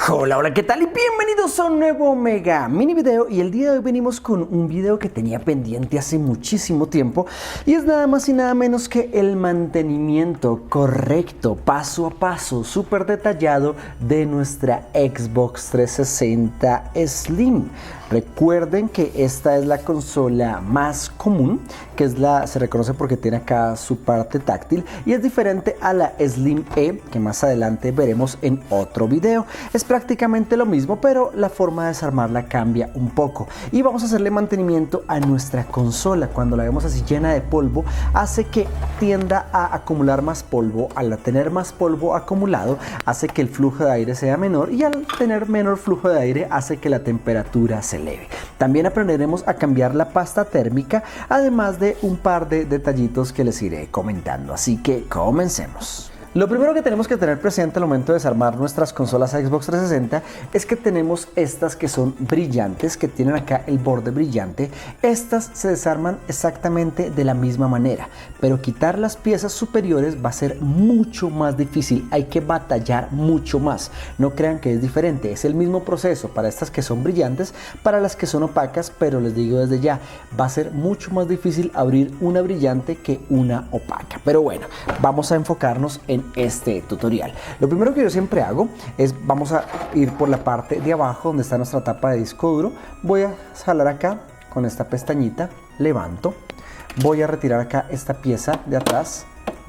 Hola, hola, ¿qué tal? Y bienvenidos a un nuevo mega mini video. Y el día de hoy venimos con un video que tenía pendiente hace muchísimo tiempo. Y es nada más y nada menos que el mantenimiento correcto, paso a paso, súper detallado de nuestra Xbox 360 Slim. Recuerden que esta es la consola más común, que es se reconoce porque tiene acá su parte táctil y es diferente a la Slim E, que más adelante veremos en otro video. Es prácticamente lo mismo, pero la forma de desarmarla cambia un poco. Y vamos a hacerle mantenimiento a nuestra consola. Cuando la vemos así llena de polvo, hace que tienda a acumular más polvo. Al tener más polvo acumulado, hace que el flujo de aire sea menor, y al tener menor flujo de aire, hace que la temperatura se eleve. También aprenderemos a cambiar la pasta térmica, además de un par de detallitos que les iré comentando. Así que comencemos. Lo primero que tenemos que tener presente al momento de desarmar nuestras consolas Xbox 360 es que tenemos estas que son brillantes, que tienen acá el borde brillante. Estas se desarman exactamente de la misma manera, pero quitar las piezas superiores va a ser mucho más difícil. Hay que batallar mucho más. No crean que es diferente, es el mismo proceso para estas que son brillantes, para las que son opacas, pero les digo desde ya, va a ser mucho más difícil abrir una brillante que una opaca. Pero bueno, vamos a enfocarnos en este tutorial. Lo primero que yo siempre hago es, vamos a ir por la parte de abajo donde está nuestra tapa de disco duro. Voy a jalar acá con esta pestañita, levanto, voy a retirar acá esta pieza de atrás,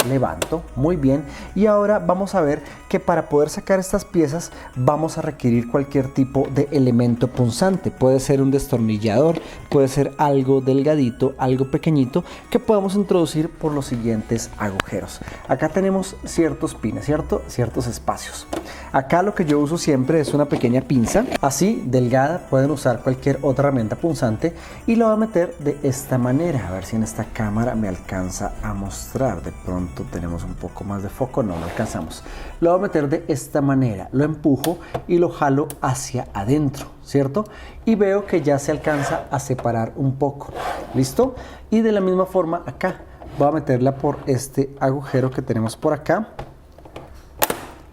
levanto, muy bien. Y ahora vamos a ver que para poder sacar estas piezas vamos a requerir cualquier tipo de elemento punzante. Puede ser un destornillador, puede ser algo delgadito, algo pequeñito, que podemos introducir por los siguientes agujeros. Acá tenemos ciertos pines, ciertos espacios. Acá lo que yo uso siempre es una pequeña pinza, así delgada. Pueden usar cualquier otra herramienta punzante, y lo voy a meter de esta manera. A ver si en esta cámara me alcanza a mostrar. De pronto tenemos un poco más de foco, no alcanzamos. Lo voy a meter de esta manera, lo empujo y lo jalo hacia adentro, ¿cierto? Y veo que ya se alcanza a separar un poco. ¿Listo? Y de la misma forma acá voy a meterla por este agujero que tenemos por acá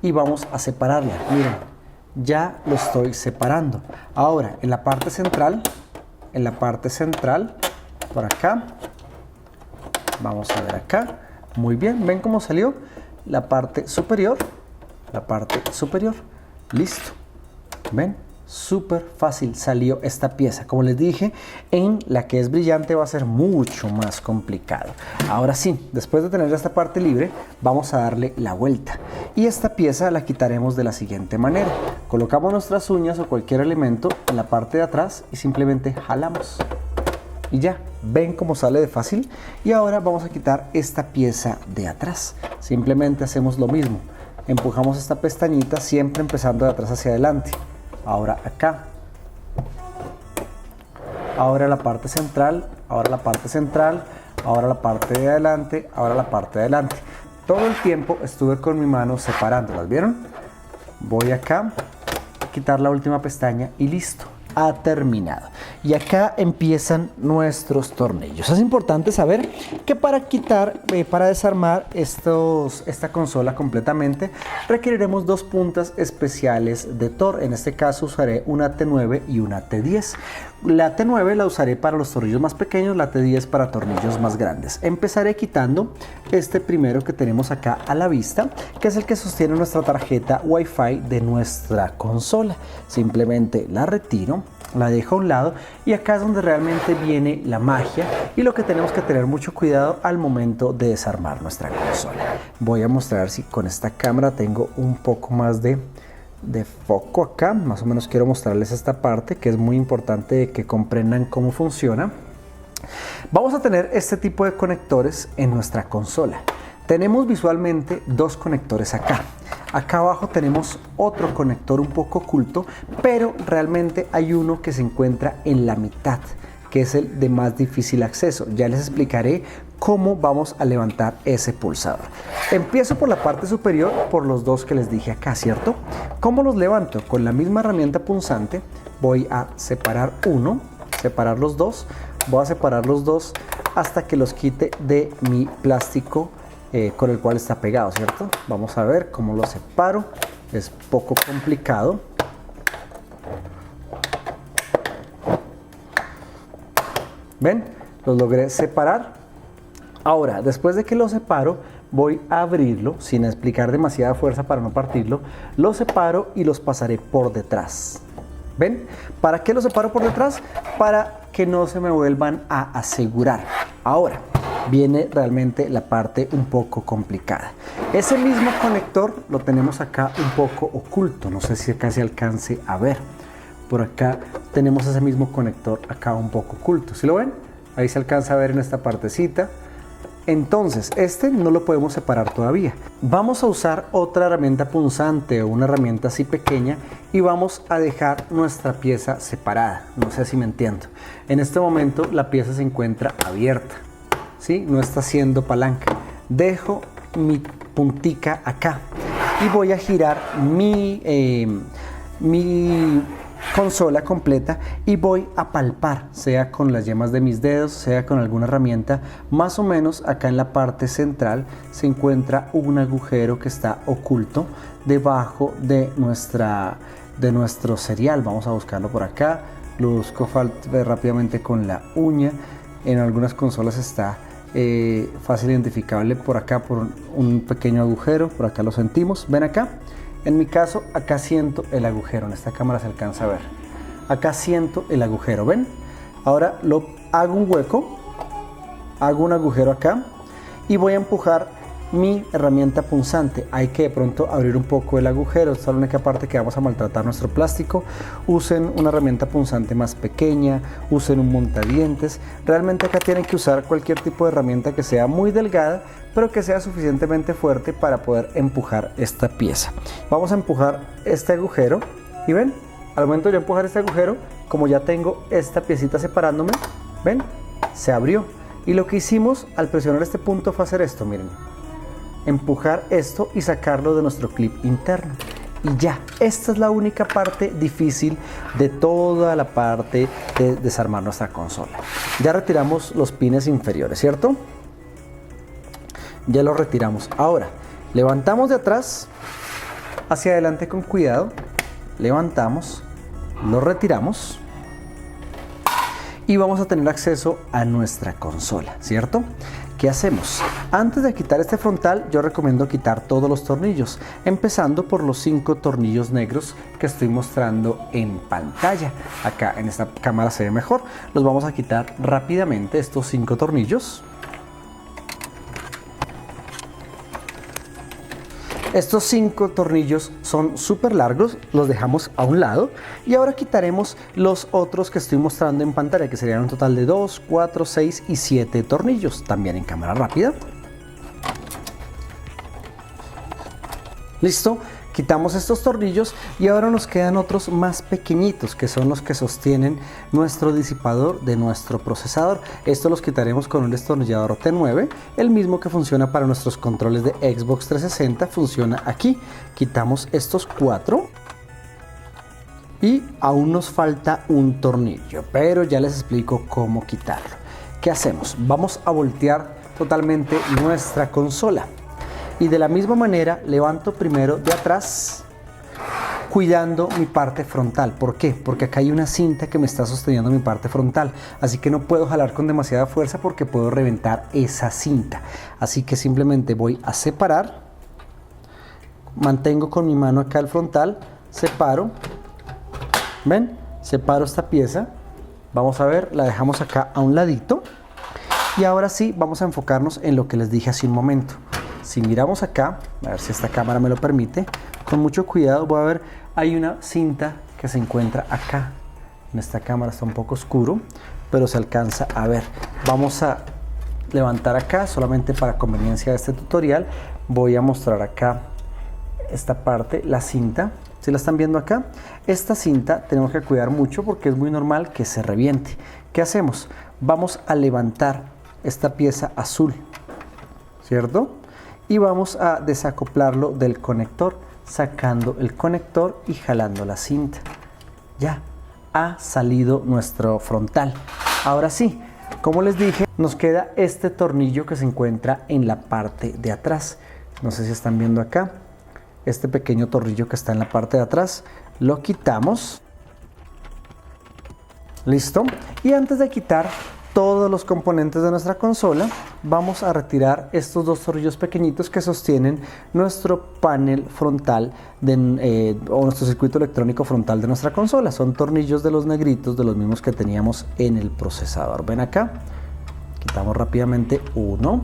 y vamos a separarla. Miren, ya lo estoy separando. Ahora en la parte central, por acá, vamos a ver acá. Muy bien, ven cómo salió la parte superior, listo. Ven, súper fácil salió esta pieza. Como les dije, en la que es brillante va a ser mucho más complicado. Ahora sí, después de tener esta parte libre, vamos a darle la vuelta. Y esta pieza la quitaremos de la siguiente manera. Colocamos nuestras uñas o cualquier elemento en la parte de atrás y simplemente jalamos. Y ya, ven cómo sale de fácil. Y ahora vamos a quitar esta pieza de atrás. Simplemente hacemos lo mismo. Empujamos esta pestañita, siempre empezando de atrás hacia adelante. Ahora acá. Ahora la parte central, ahora la parte central, ahora la parte de adelante, ahora la parte de adelante. Todo el tiempo estuve con mi mano separándolas, ¿vieron? Voy acá, a quitar la última pestaña y listo. Ha terminado. Y acá empiezan nuestros tornillos. Es importante saber que para desarmar esta consola completamente, requeriremos dos puntas especiales de Thor. En este caso usaré una T9 y una T10. La T9 la usaré para los tornillos más pequeños, la T10 para tornillos más grandes. Empezaré quitando este primero que tenemos acá a la vista, que es el que sostiene nuestra tarjeta Wi-Fi de nuestra consola. Simplemente la retiro, la dejo a un lado, y acá es donde realmente viene la magia y lo que tenemos que tener mucho cuidado al momento de desarmar nuestra consola. Voy a mostrar si con esta cámara tengo un poco más de foco acá. Más o menos quiero mostrarles esta parte que es muy importante que comprendan cómo funciona. Vamos a tener este tipo de conectores en nuestra consola. Tenemos visualmente dos conectores acá. Acá abajo tenemos otro conector un poco oculto, pero realmente hay uno que se encuentra en la mitad, que es el de más difícil acceso. Ya les explicaré cómo vamos a levantar ese pulsador. Empiezo por la parte superior, por los dos que les dije acá, ¿cierto? ¿Cómo los levanto? Con la misma herramienta punzante voy a separar uno, separar los dos, voy a separar los dos hasta que los quite de mi plástico con el cual está pegado, ¿cierto? Vamos a ver cómo lo separo. Es poco complicado. ¿Ven? Los logré separar. Ahora, después de que lo separo, voy a abrirlo, sin aplicar demasiada fuerza para no partirlo. Lo separo y los pasaré por detrás. ¿Ven? ¿Para qué los separo por detrás? Para que no se me vuelvan a asegurar. Ahora, viene realmente la parte un poco complicada. Ese mismo conector lo tenemos acá un poco oculto. No sé si acá se alcance a ver. Por acá tenemos ese mismo conector acá un poco oculto. ¿Sí lo ven? Ahí se alcanza a ver en esta partecita. Entonces, este no lo podemos separar todavía. Vamos a usar otra herramienta punzante o una herramienta así pequeña y vamos a dejar nuestra pieza separada. No sé si me entiendo. En este momento la pieza se encuentra abierta, ¿sí? No está haciendo palanca. Dejo mi puntica acá y voy a girar mi consola completa y voy a palpar, sea con las yemas de mis dedos, sea con alguna herramienta. Más o menos acá en la parte central se encuentra un agujero que está oculto debajo de nuestro serial. Vamos a buscarlo por acá. Lo busco rápidamente con la uña. En algunas consolas está fácil identificable por acá, por un pequeño agujero. Por acá lo sentimos. ¿Ven acá? En mi caso, acá siento el agujero. En esta cámara se alcanza a ver. Acá siento el agujero, ¿ven? Ahora hago un hueco, hago un agujero acá y voy a empujar mi herramienta punzante. Hay que de pronto abrir un poco el agujero. Esta es la única parte que vamos a maltratar nuestro plástico. Usen una herramienta punzante más pequeña, usen un montadientes. Realmente acá tienen que usar cualquier tipo de herramienta que sea muy delgada, pero que sea suficientemente fuerte para poder empujar esta pieza. Vamos a empujar este agujero y ven, al momento de empujar este agujero, como ya tengo esta piecita separándome, ven, se abrió. Y lo que hicimos al presionar este punto fue hacer esto, miren, empujar esto y sacarlo de nuestro clip interno. Y ya, esta es la única parte difícil de toda la parte de desarmar nuestra consola. Ya retiramos los pines inferiores, ¿cierto? Ya lo retiramos. Ahora, levantamos de atrás hacia adelante con cuidado. Levantamos, lo retiramos y vamos a tener acceso a nuestra consola, ¿cierto? ¿Qué hacemos? Antes de quitar este frontal, yo recomiendo quitar todos los tornillos, empezando por los 5 tornillos negros que estoy mostrando en pantalla. Acá en esta cámara se ve mejor. Los vamos a quitar rápidamente, estos 5 tornillos. Estos 5 tornillos son súper largos, los dejamos a un lado y ahora quitaremos los otros que estoy mostrando en pantalla, que serían un total de 2, 4, 6 y 7 tornillos, también en cámara rápida. Listo, quitamos estos tornillos y ahora nos quedan otros más pequeñitos, que son los que sostienen nuestro disipador de nuestro procesador. Estos los quitaremos con un destornillador T9, el mismo que funciona para nuestros controles de Xbox 360, funciona aquí. Quitamos estos 4 y aún nos falta un tornillo, pero ya les explico cómo quitarlo. ¿Qué hacemos? Vamos a voltear totalmente nuestra consola. Y de la misma manera levanto primero de atrás, cuidando mi parte frontal. ¿Por qué? Porque acá hay una cinta que me está sosteniendo mi parte frontal, así que no puedo jalar con demasiada fuerza porque puedo reventar esa cinta. Así que simplemente voy a separar, mantengo con mi mano acá el frontal, separo, ¿ven? Separo esta pieza, vamos a ver, la dejamos acá a un ladito y ahora sí vamos a enfocarnos en lo que les dije hace un momento. Si miramos acá, a ver si esta cámara me lo permite, con mucho cuidado voy a ver, hay una cinta que se encuentra acá. En esta cámara está un poco oscuro, pero se alcanza a ver. Vamos a levantar acá, solamente para conveniencia de este tutorial, voy a mostrar acá esta parte, la cinta. ¿Sí la están viendo acá? Esta cinta tenemos que cuidar mucho porque es muy normal que se reviente. ¿Qué hacemos? Vamos a levantar esta pieza azul, ¿cierto? Y vamos a desacoplarlo del conector, sacando el conector y jalando la cinta. Ya ha salido nuestro frontal. Ahora sí, como les dije, nos queda este tornillo que se encuentra en la parte de atrás. No sé si están viendo acá, este pequeño tornillo que está en la parte de atrás. Lo quitamos. Listo. Y antes de quitar todos los componentes de nuestra consola, vamos a retirar estos dos tornillos pequeñitos que sostienen nuestro panel frontal o nuestro circuito electrónico frontal de nuestra consola. Son tornillos de los negritos, de los mismos que teníamos en el procesador. Ven acá, quitamos rápidamente 1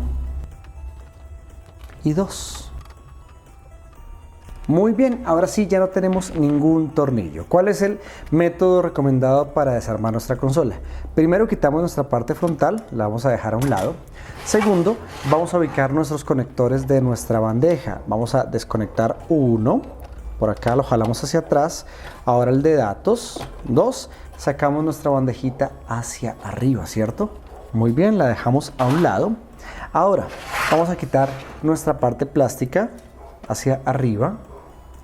y 2. Muy bien, ahora sí ya no tenemos ningún tornillo. ¿Cuál es el método recomendado para desarmar nuestra consola? Primero quitamos nuestra parte frontal, la vamos a dejar a un lado. Segundo, vamos a ubicar nuestros conectores de nuestra bandeja. Vamos a desconectar uno, por acá lo jalamos hacia atrás. Ahora el de datos, 2, sacamos nuestra bandejita hacia arriba, ¿cierto? Muy bien, la dejamos a un lado. Ahora vamos a quitar nuestra parte plástica hacia arriba,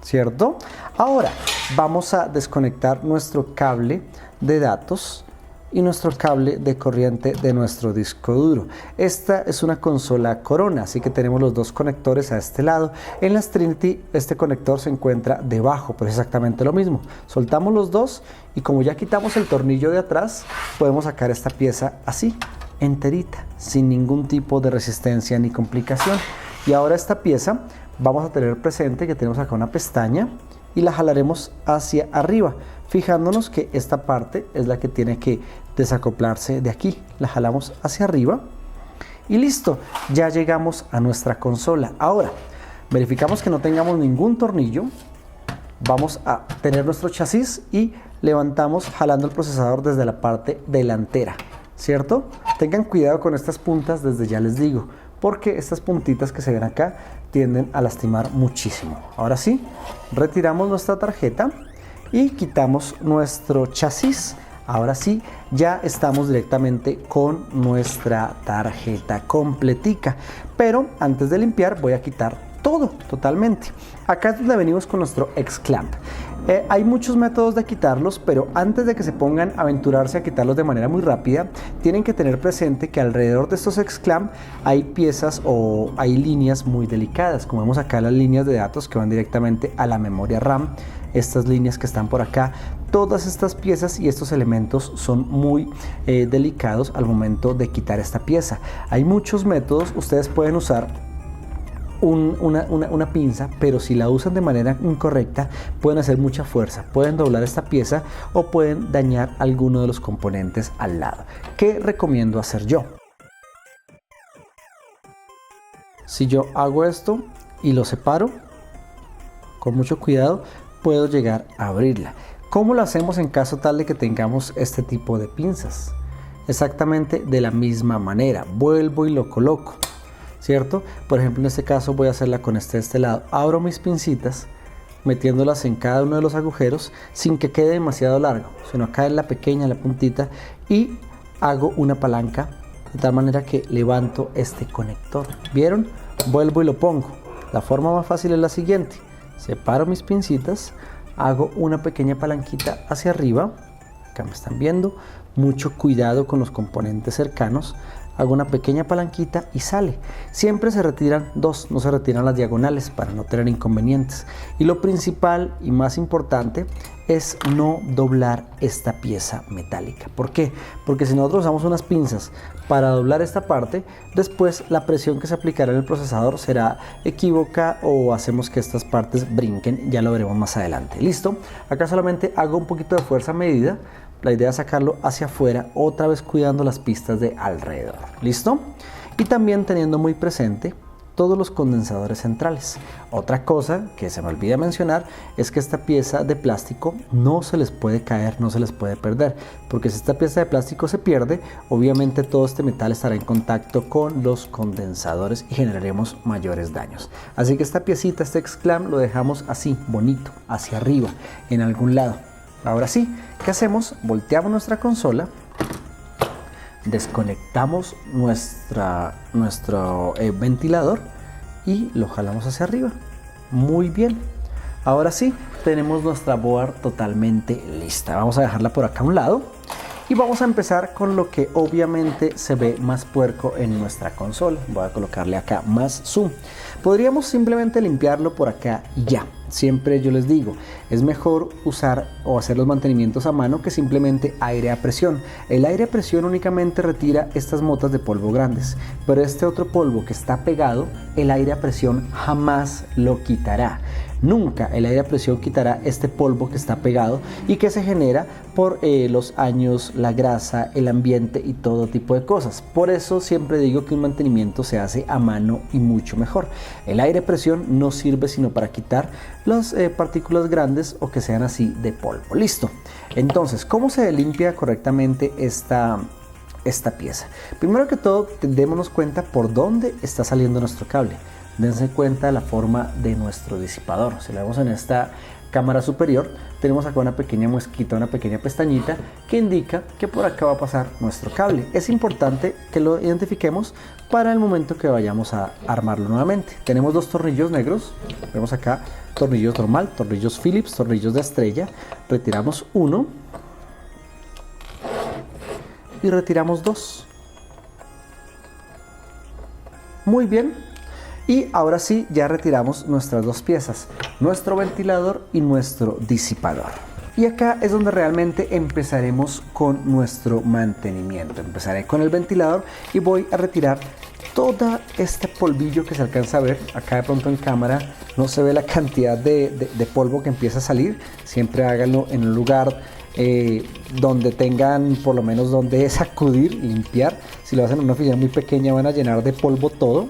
¿cierto? Ahora vamos a desconectar nuestro cable de datos y nuestro cable de corriente de nuestro disco duro. Esta es una consola Corona, así que tenemos los dos conectores a este lado. En las Trinity este conector se encuentra debajo, pero es exactamente lo mismo. Soltamos los dos y como ya quitamos el tornillo de atrás, podemos sacar esta pieza así, enterita, sin ningún tipo de resistencia ni complicación. Y ahora esta pieza vamos a tener presente que tenemos acá una pestaña y la jalaremos hacia arriba, fijándonos que esta parte es la que tiene que desacoplarse de aquí. La jalamos hacia arriba y listo, ya llegamos a nuestra consola. Ahora verificamos que no tengamos ningún tornillo. Vamos a tener nuestro chasis y levantamos jalando el procesador desde la parte delantera, ¿cierto? Tengan cuidado con estas puntas, desde ya les digo, porque estas puntitas que se ven acá tienden a lastimar muchísimo. Ahora sí, retiramos nuestra tarjeta y quitamos nuestro chasis. Ahora sí, ya estamos directamente con nuestra tarjeta completica. Pero antes de limpiar voy a quitar todo, totalmente. Acá es donde venimos con nuestro X-Clamp. Hay muchos métodos de quitarlos, pero antes de que se pongan a aventurarse a quitarlos de manera muy rápida, tienen que tener presente que alrededor de estos X-Clamp hay piezas o hay líneas muy delicadas, como vemos acá las líneas de datos que van directamente a la memoria RAM. Estas líneas que están por acá, todas estas piezas y estos elementos son muy delicados al momento de quitar esta pieza. Hay muchos métodos, ustedes pueden usar una pinza, pero si la usan de manera incorrecta pueden hacer mucha fuerza, pueden doblar esta pieza o pueden dañar alguno de los componentes al lado. ¿Qué recomiendo hacer yo? Si yo hago esto y lo separo con mucho cuidado, puedo llegar a abrirla. ¿Cómo lo hacemos en caso tal de que tengamos este tipo de pinzas? Exactamente de la misma manera, vuelvo y lo coloco, ¿cierto? Por ejemplo, en este caso voy a hacerla con de este lado. Abro mis pincitas metiéndolas en cada uno de los agujeros sin que quede demasiado largo, sino acá en la pequeña, la puntita, y hago una palanca de tal manera que levanto este conector. ¿Vieron? Vuelvo y lo pongo. La forma más fácil es la siguiente: separo mis pincitas, hago una pequeña palanquita hacia arriba, acá me están viendo, mucho cuidado con los componentes cercanos. Hago una pequeña palanquita y sale. Siempre se retiran dos, no se retiran las diagonales para no tener inconvenientes. Y lo principal y más importante es no doblar esta pieza metálica. ¿Por qué? Porque si nosotros usamos unas pinzas para doblar esta parte, después la presión que se aplicará en el procesador será equívoca o hacemos que estas partes brinquen. Ya lo veremos más adelante. ¿Listo? Acá solamente hago un poquito de fuerza medida. La idea es sacarlo hacia afuera, otra vez cuidando las pistas de alrededor. ¿Listo? Y también teniendo muy presente todos los condensadores centrales. Otra cosa que se me olvida mencionar es que esta pieza de plástico no se les puede caer, no se les puede perder, porque si esta pieza de plástico se pierde, obviamente todo este metal estará en contacto con los condensadores y generaremos mayores daños. Así que esta piecita, este X-Clamp, lo dejamos así, bonito, hacia arriba, en algún lado. Ahora sí, ¿qué hacemos? Volteamos nuestra consola, desconectamos nuestro ventilador y lo jalamos hacia arriba. Muy bien. Ahora sí, tenemos nuestra board totalmente lista. Vamos a dejarla por acá a un lado Y vamos a empezar con lo que obviamente se ve más puerco en nuestra consola. Voy a colocarle acá más zoom. Podríamos simplemente limpiarlo por acá y ya. Siempre yo les digo, es mejor usar o hacer los mantenimientos a mano que simplemente aire a presión. El aire a presión únicamente retira estas motas de polvo grandes, pero este otro polvo que está pegado, el aire a presión jamás lo quitará. Nunca el aire a presión quitará este polvo que está pegado y que se genera por los años, la grasa, el ambiente y todo tipo de cosas. Por eso siempre digo que un mantenimiento se hace a mano y mucho mejor. El aire a presión no sirve sino para quitar las partículas grandes o que sean así de polvo. Listo. Entonces, ¿cómo se limpia correctamente esta pieza? Primero que todo, démonos cuenta por dónde está saliendo nuestro cable. Dense cuenta de la forma de nuestro disipador. Si le vemos en esta cámara superior, tenemos acá una pequeña muesquita, una pequeña pestañita que indica que por acá va a pasar nuestro cable. Es importante que lo identifiquemos para el momento que vayamos a armarlo nuevamente. Tenemos dos tornillos negros, vemos acá tornillos normal, tornillos Phillips, tornillos de estrella. Retiramos uno y retiramos dos. Muy bien. Y ahora sí, ya retiramos nuestras dos piezas, nuestro ventilador y nuestro disipador. Y acá es donde realmente empezaremos con nuestro mantenimiento. Empezaré con el ventilador y voy a retirar todo este polvillo que se alcanza a ver. Acá de pronto en cámara no se ve la cantidad de polvo que empieza a salir. Siempre háganlo en un lugar donde tengan por lo menos donde sacudir, limpiar. Si lo hacen en una oficina muy pequeña van a llenar de polvo todo.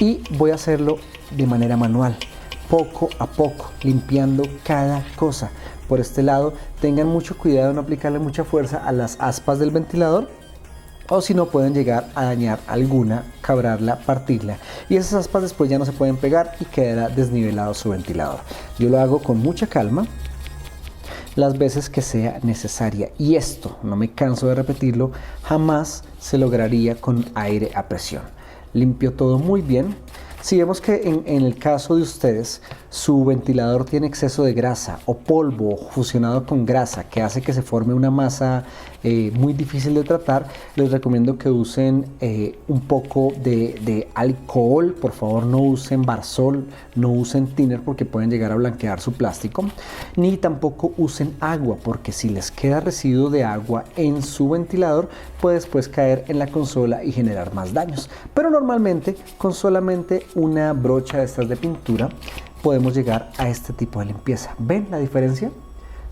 Y voy a hacerlo de manera manual, poco a poco, limpiando cada cosa. Por este lado, tengan mucho cuidado de no aplicarle mucha fuerza a las aspas del ventilador, o si no pueden llegar a dañar alguna, quebrarla, partirla. Y esas aspas después ya no se pueden pegar y quedará desnivelado su ventilador. Yo lo hago con mucha calma, las veces que sea necesaria. Y esto, no me canso de repetirlo, jamás se lograría con aire a presión. Limpio todo muy bien. Si vemos que en el caso de ustedes su ventilador tiene exceso de grasa o polvo fusionado con grasa que hace que se forme una masa muy difícil de tratar, les recomiendo que usen un poco de alcohol. Por favor, no usen Barsol, no usen thinner porque pueden llegar a blanquear su plástico, ni tampoco usen agua porque si les queda residuo de agua en su ventilador puede después caer en la consola y generar más daños. Pero normalmente con solamente una brocha de estas de pintura podemos llegar a este tipo de limpieza. ¿Ven la diferencia?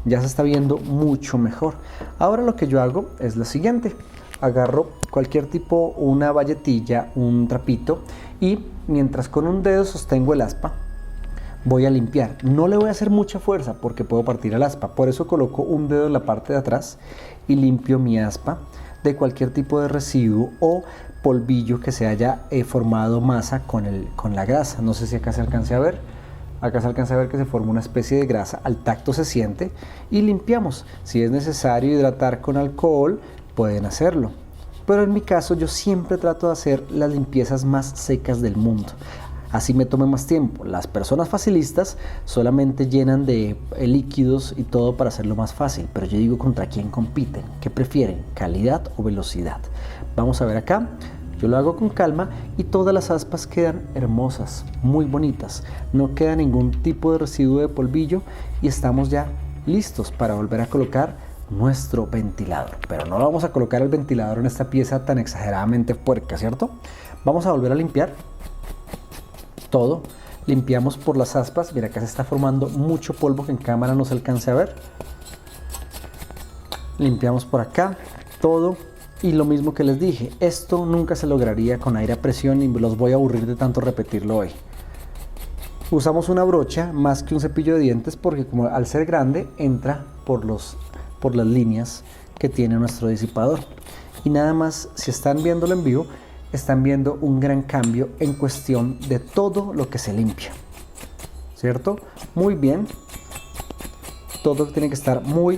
Ya se está viendo mucho mejor. Ahora lo que yo hago es lo siguiente: agarro cualquier tipo, una bayetilla, un trapito, y mientras con un dedo sostengo el aspa, voy a limpiar. No le voy a hacer mucha fuerza porque puedo partir el aspa, por eso coloco un dedo en la parte de atrás y limpio mi aspa de cualquier tipo de residuo o polvillo que se haya formado masa con la grasa. No sé si acá se alcance a ver. Acá se alcanza a ver que se forma una especie de grasa, al tacto se siente, y limpiamos. Si es necesario hidratar con alcohol, pueden hacerlo. Pero en mi caso yo siempre trato de hacer las limpiezas más secas del mundo. Así me tome más tiempo. Las personas facilistas solamente llenan de líquidos y todo para hacerlo más fácil. Pero yo digo, ¿contra quién compiten? ¿Qué prefieren? ¿Calidad o velocidad? Vamos a ver acá. Yo lo hago con calma y todas las aspas quedan hermosas, muy bonitas. No queda ningún tipo de residuo de polvillo y estamos ya listos para volver a colocar nuestro ventilador. Pero no vamos a colocar el ventilador en esta pieza tan exageradamente puerca, ¿cierto? Vamos a volver a limpiar todo. Limpiamos por las aspas. Mira, acá se está formando mucho polvo que en cámara no se alcance a ver. Limpiamos por acá todo. Y lo mismo que les dije, esto nunca se lograría con aire a presión y los voy a aburrir de tanto repetirlo hoy. Usamos una brocha más que un cepillo de dientes porque como al ser grande entra por las líneas que tiene nuestro disipador. Y nada más, si están viéndolo en vivo, están viendo un gran cambio en cuestión de todo lo que se limpia. ¿Cierto? Muy bien. todo tiene que estar muy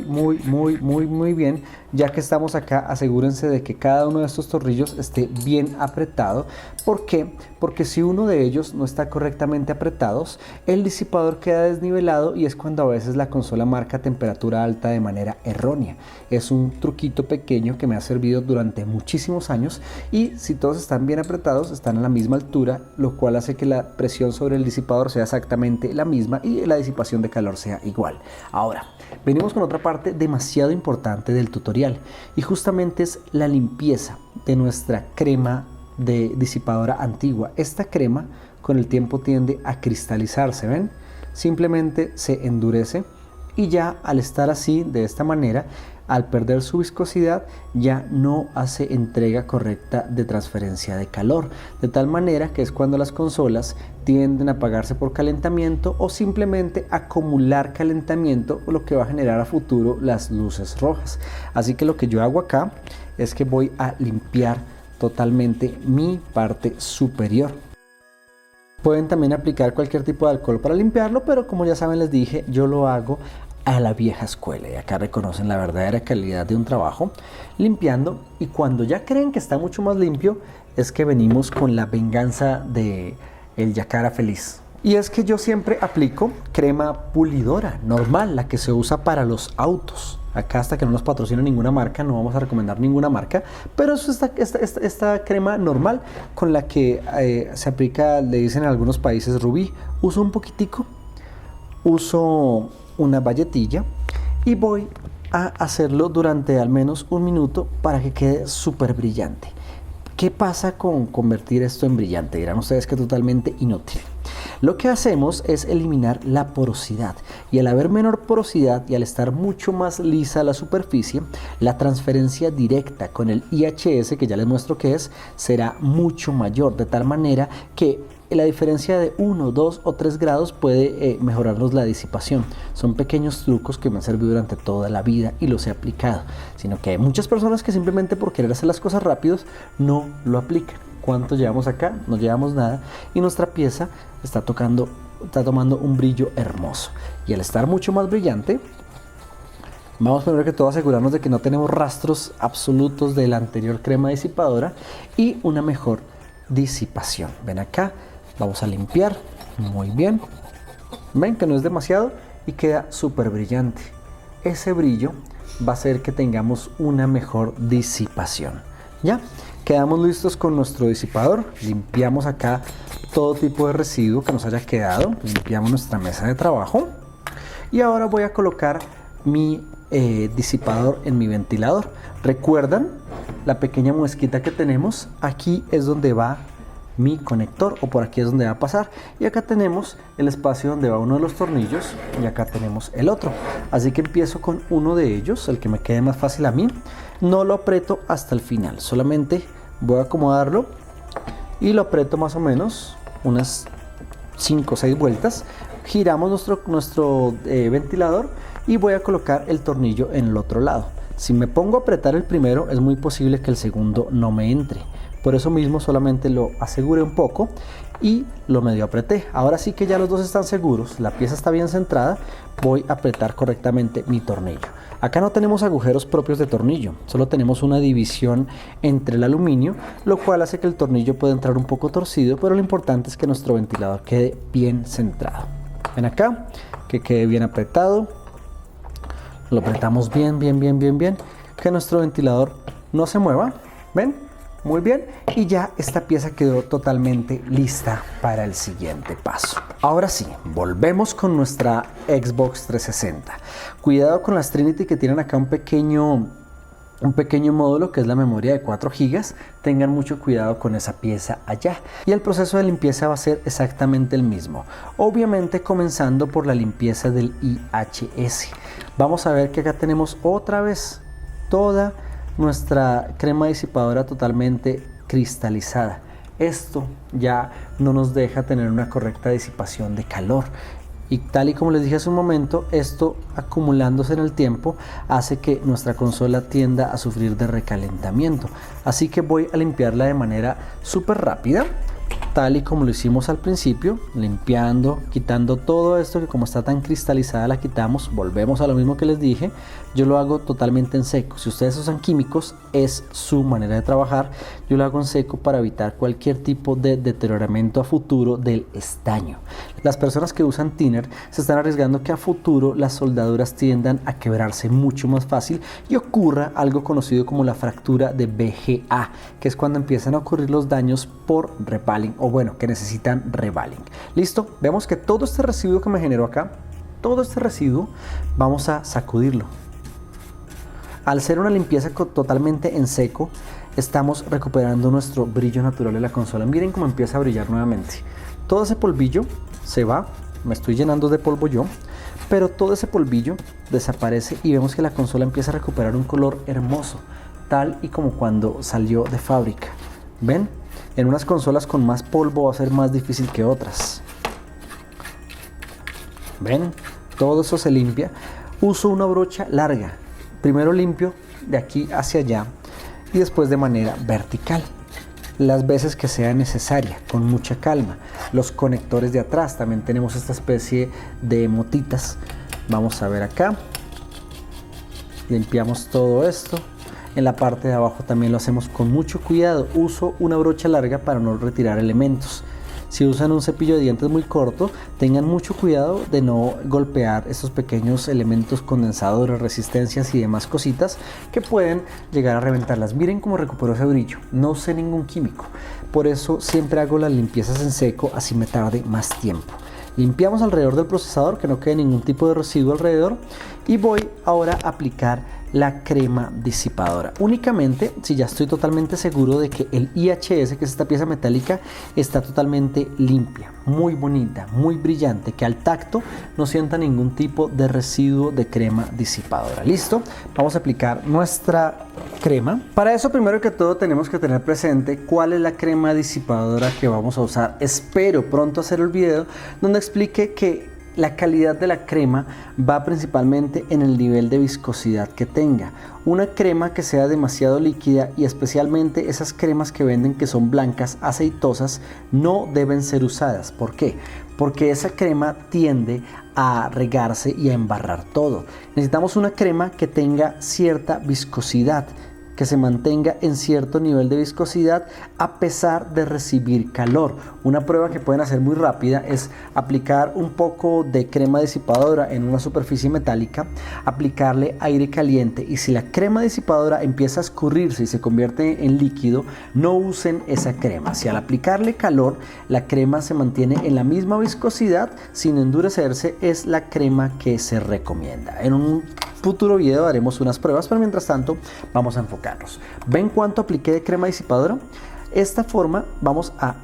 bien. Ya que estamos acá, asegúrense de que cada uno de estos tornillos esté bien apretado. ¿Por qué? Porque si uno de ellos no está correctamente apretados, el disipador queda desnivelado y es cuando a veces la consola marca temperatura alta de manera errónea. Es un truquito pequeño que me ha servido durante muchísimos años, y si todos están bien apretados, están a la misma altura, lo cual hace que la presión sobre el disipador sea exactamente la misma y la disipación de calor sea igual. Ahora, venimos con otra parte demasiado importante del tutorial, y justamente es la limpieza de nuestra crema de disipadora antigua. Esta crema con el tiempo tiende a cristalizarse, ¿ven? Simplemente se endurece, y ya al estar así, de esta manera, al perder su viscosidad, ya no hace entrega correcta de transferencia de calor, de tal manera que es cuando las consolas tienden a apagarse por calentamiento o simplemente acumular calentamiento, lo que va a generar a futuro las luces rojas. Así que lo que yo hago acá es que voy a limpiar totalmente mi parte superior. Pueden también aplicar cualquier tipo de alcohol para limpiarlo, pero como ya saben, les dije, yo lo hago a la vieja escuela, y acá reconocen la verdadera calidad de un trabajo limpiando. Y cuando ya creen que está mucho más limpio, es que venimos con la venganza de el yacara feliz. Y es que yo siempre aplico crema pulidora normal, la que se usa para los autos. Acá, hasta que no nos patrocine ninguna marca, no vamos a recomendar ninguna marca, pero es esta crema normal con la que se aplica, le dicen en algunos países rubí. Uso un poquitico, uso una bayetilla y voy a hacerlo durante al menos un minuto para que quede súper brillante. ¿Qué pasa con convertir esto en brillante? Dirán ustedes que totalmente inútil. Lo que hacemos es eliminar la porosidad, y al haber menor porosidad y al estar mucho más lisa la superficie, la transferencia directa con el IHS, que ya les muestro qué es, será mucho mayor, de tal manera que la diferencia de 1, 2 o 3 grados puede mejorarnos la disipación. Son pequeños trucos que me han servido durante toda la vida y los he aplicado, sino que hay muchas personas que simplemente por querer hacer las cosas rápidos no lo aplican. ¿Cuánto llevamos acá? No llevamos nada, y nuestra pieza está tomando un brillo hermoso. Y al estar mucho más brillante, vamos primero que todo a asegurarnos de que no tenemos rastros absolutos de la anterior crema disipadora y una mejor disipación. Ven acá, vamos a limpiar muy bien. Ven que no es demasiado y queda súper brillante. Ese brillo va a hacer que tengamos una mejor disipación. Ya quedamos listos con nuestro disipador. Limpiamos acá todo tipo de residuo que nos haya quedado. Limpiamos nuestra mesa de trabajo. Y ahora voy a colocar mi disipador en mi ventilador. ¿Recuerdan la pequeña muesquita que tenemos? Aquí es donde va mi conector, o por aquí es donde va a pasar, y acá tenemos el espacio donde va uno de los tornillos, y acá tenemos el otro. Así que empiezo con uno de ellos, el que me quede más fácil a mí. No lo aprieto hasta el final, solamente voy a acomodarlo y lo aprieto más o menos unas 5 o 6 vueltas. Giramos nuestro ventilador y voy a colocar el tornillo en el otro lado. Si me pongo a apretar el primero, es muy posible que el segundo no me entre. Por eso mismo solamente lo aseguré un poco y lo medio apreté. Ahora sí que ya los dos están seguros, la pieza está bien centrada, voy a apretar correctamente mi tornillo. Acá no tenemos agujeros propios de tornillo, solo tenemos una división entre el aluminio, lo cual hace que el tornillo pueda entrar un poco torcido, pero lo importante es que nuestro ventilador quede bien centrado. Ven acá, que quede bien apretado. Lo apretamos bien, que nuestro ventilador no se mueva. ¿Ven? Muy bien, y ya esta pieza quedó totalmente lista para el siguiente paso. Ahora sí, volvemos con nuestra Xbox 360. Cuidado con las Trinity, que tienen acá un pequeño módulo que es la memoria de 4 GB. Tengan mucho cuidado con esa pieza allá. Y el proceso de limpieza va a ser exactamente el mismo. Obviamente comenzando por la limpieza del IHS. Vamos a ver que acá tenemos otra vez toda nuestra crema disipadora totalmente cristalizada. Esto ya no nos deja tener una correcta disipación de calor. Y tal y como les dije hace un momento, esto acumulándose en el tiempo hace que nuestra consola tienda a sufrir de recalentamiento. Así que voy a limpiarla de manera súper rápida, tal y como lo hicimos al principio, limpiando, quitando todo esto que como está tan cristalizada la quitamos. Volvemos a lo mismo que les dije, yo lo hago totalmente en seco. Si ustedes usan químicos, es su manera de trabajar. Yo lo hago en seco para evitar cualquier tipo de deterioramiento a futuro del estaño. Las personas que usan thinner se están arriesgando que a futuro las soldaduras tiendan a quebrarse mucho más fácil y ocurra algo conocido como la fractura de BGA, que es cuando empiezan a ocurrir los daños por rebaling, o bueno, que necesitan rebaling. Listo, vemos que todo este residuo que me generó acá, todo este residuo, vamos a sacudirlo. Al ser una limpieza totalmente en seco, estamos recuperando nuestro brillo natural de la consola. Miren cómo empieza a brillar nuevamente. Todo ese polvillo se va, me estoy llenando de polvo yo, pero todo ese polvillo desaparece y vemos que la consola empieza a recuperar un color hermoso, tal y como cuando salió de fábrica. ¿Ven? En unas consolas con más polvo va a ser más difícil que otras. ¿Ven? Todo eso se limpia. Uso una brocha larga. Primero limpio de aquí hacia allá y después de manera vertical, las veces que sea necesaria, con mucha calma. Los conectores de atrás, también tenemos esta especie de motitas. Vamos a ver acá. Limpiamos todo esto. En la parte de abajo también lo hacemos con mucho cuidado. Uso una brocha larga para no retirar elementos. Si usan un cepillo de dientes muy corto, tengan mucho cuidado de no golpear estos pequeños elementos condensadores, resistencias y demás cositas que pueden llegar a reventarlas. Miren cómo recuperó ese brillo. No usé ningún químico. Por eso siempre hago las limpiezas en seco, así me tarde más tiempo. Limpiamos alrededor del procesador, que no quede ningún tipo de residuo alrededor, y voy ahora a aplicar la crema disipadora. Únicamente si ya estoy totalmente seguro de que el IHS, que es esta pieza metálica, está totalmente limpia, muy bonita, muy brillante, que al tacto no sienta ningún tipo de residuo de crema disipadora. Listo, vamos a aplicar nuestra crema. Para eso, primero que todo, tenemos que tener presente cuál es la crema disipadora que vamos a usar. Espero pronto hacer el video donde explique que la calidad de la crema va principalmente en el nivel de viscosidad que tenga. Una crema que sea demasiado líquida, y especialmente esas cremas que venden que son blancas, aceitosas, no deben ser usadas. ¿Por qué? Porque esa crema tiende a regarse y a embarrar todo. Necesitamos una crema que tenga cierta viscosidad, que se mantenga en cierto nivel de viscosidad a pesar de recibir calor. Una prueba que pueden hacer muy rápida es aplicar un poco de crema disipadora en una superficie metálica, aplicarle aire caliente, y si la crema disipadora empieza a escurrirse y se convierte en líquido, no usen esa crema. Si al aplicarle calor la crema se mantiene en la misma viscosidad sin endurecerse, es la crema que se recomienda. En un futuro video haremos unas pruebas, pero mientras tanto vamos a enfocarnos. ¿Ven cuánto apliqué de crema disipadora? Esta forma vamos a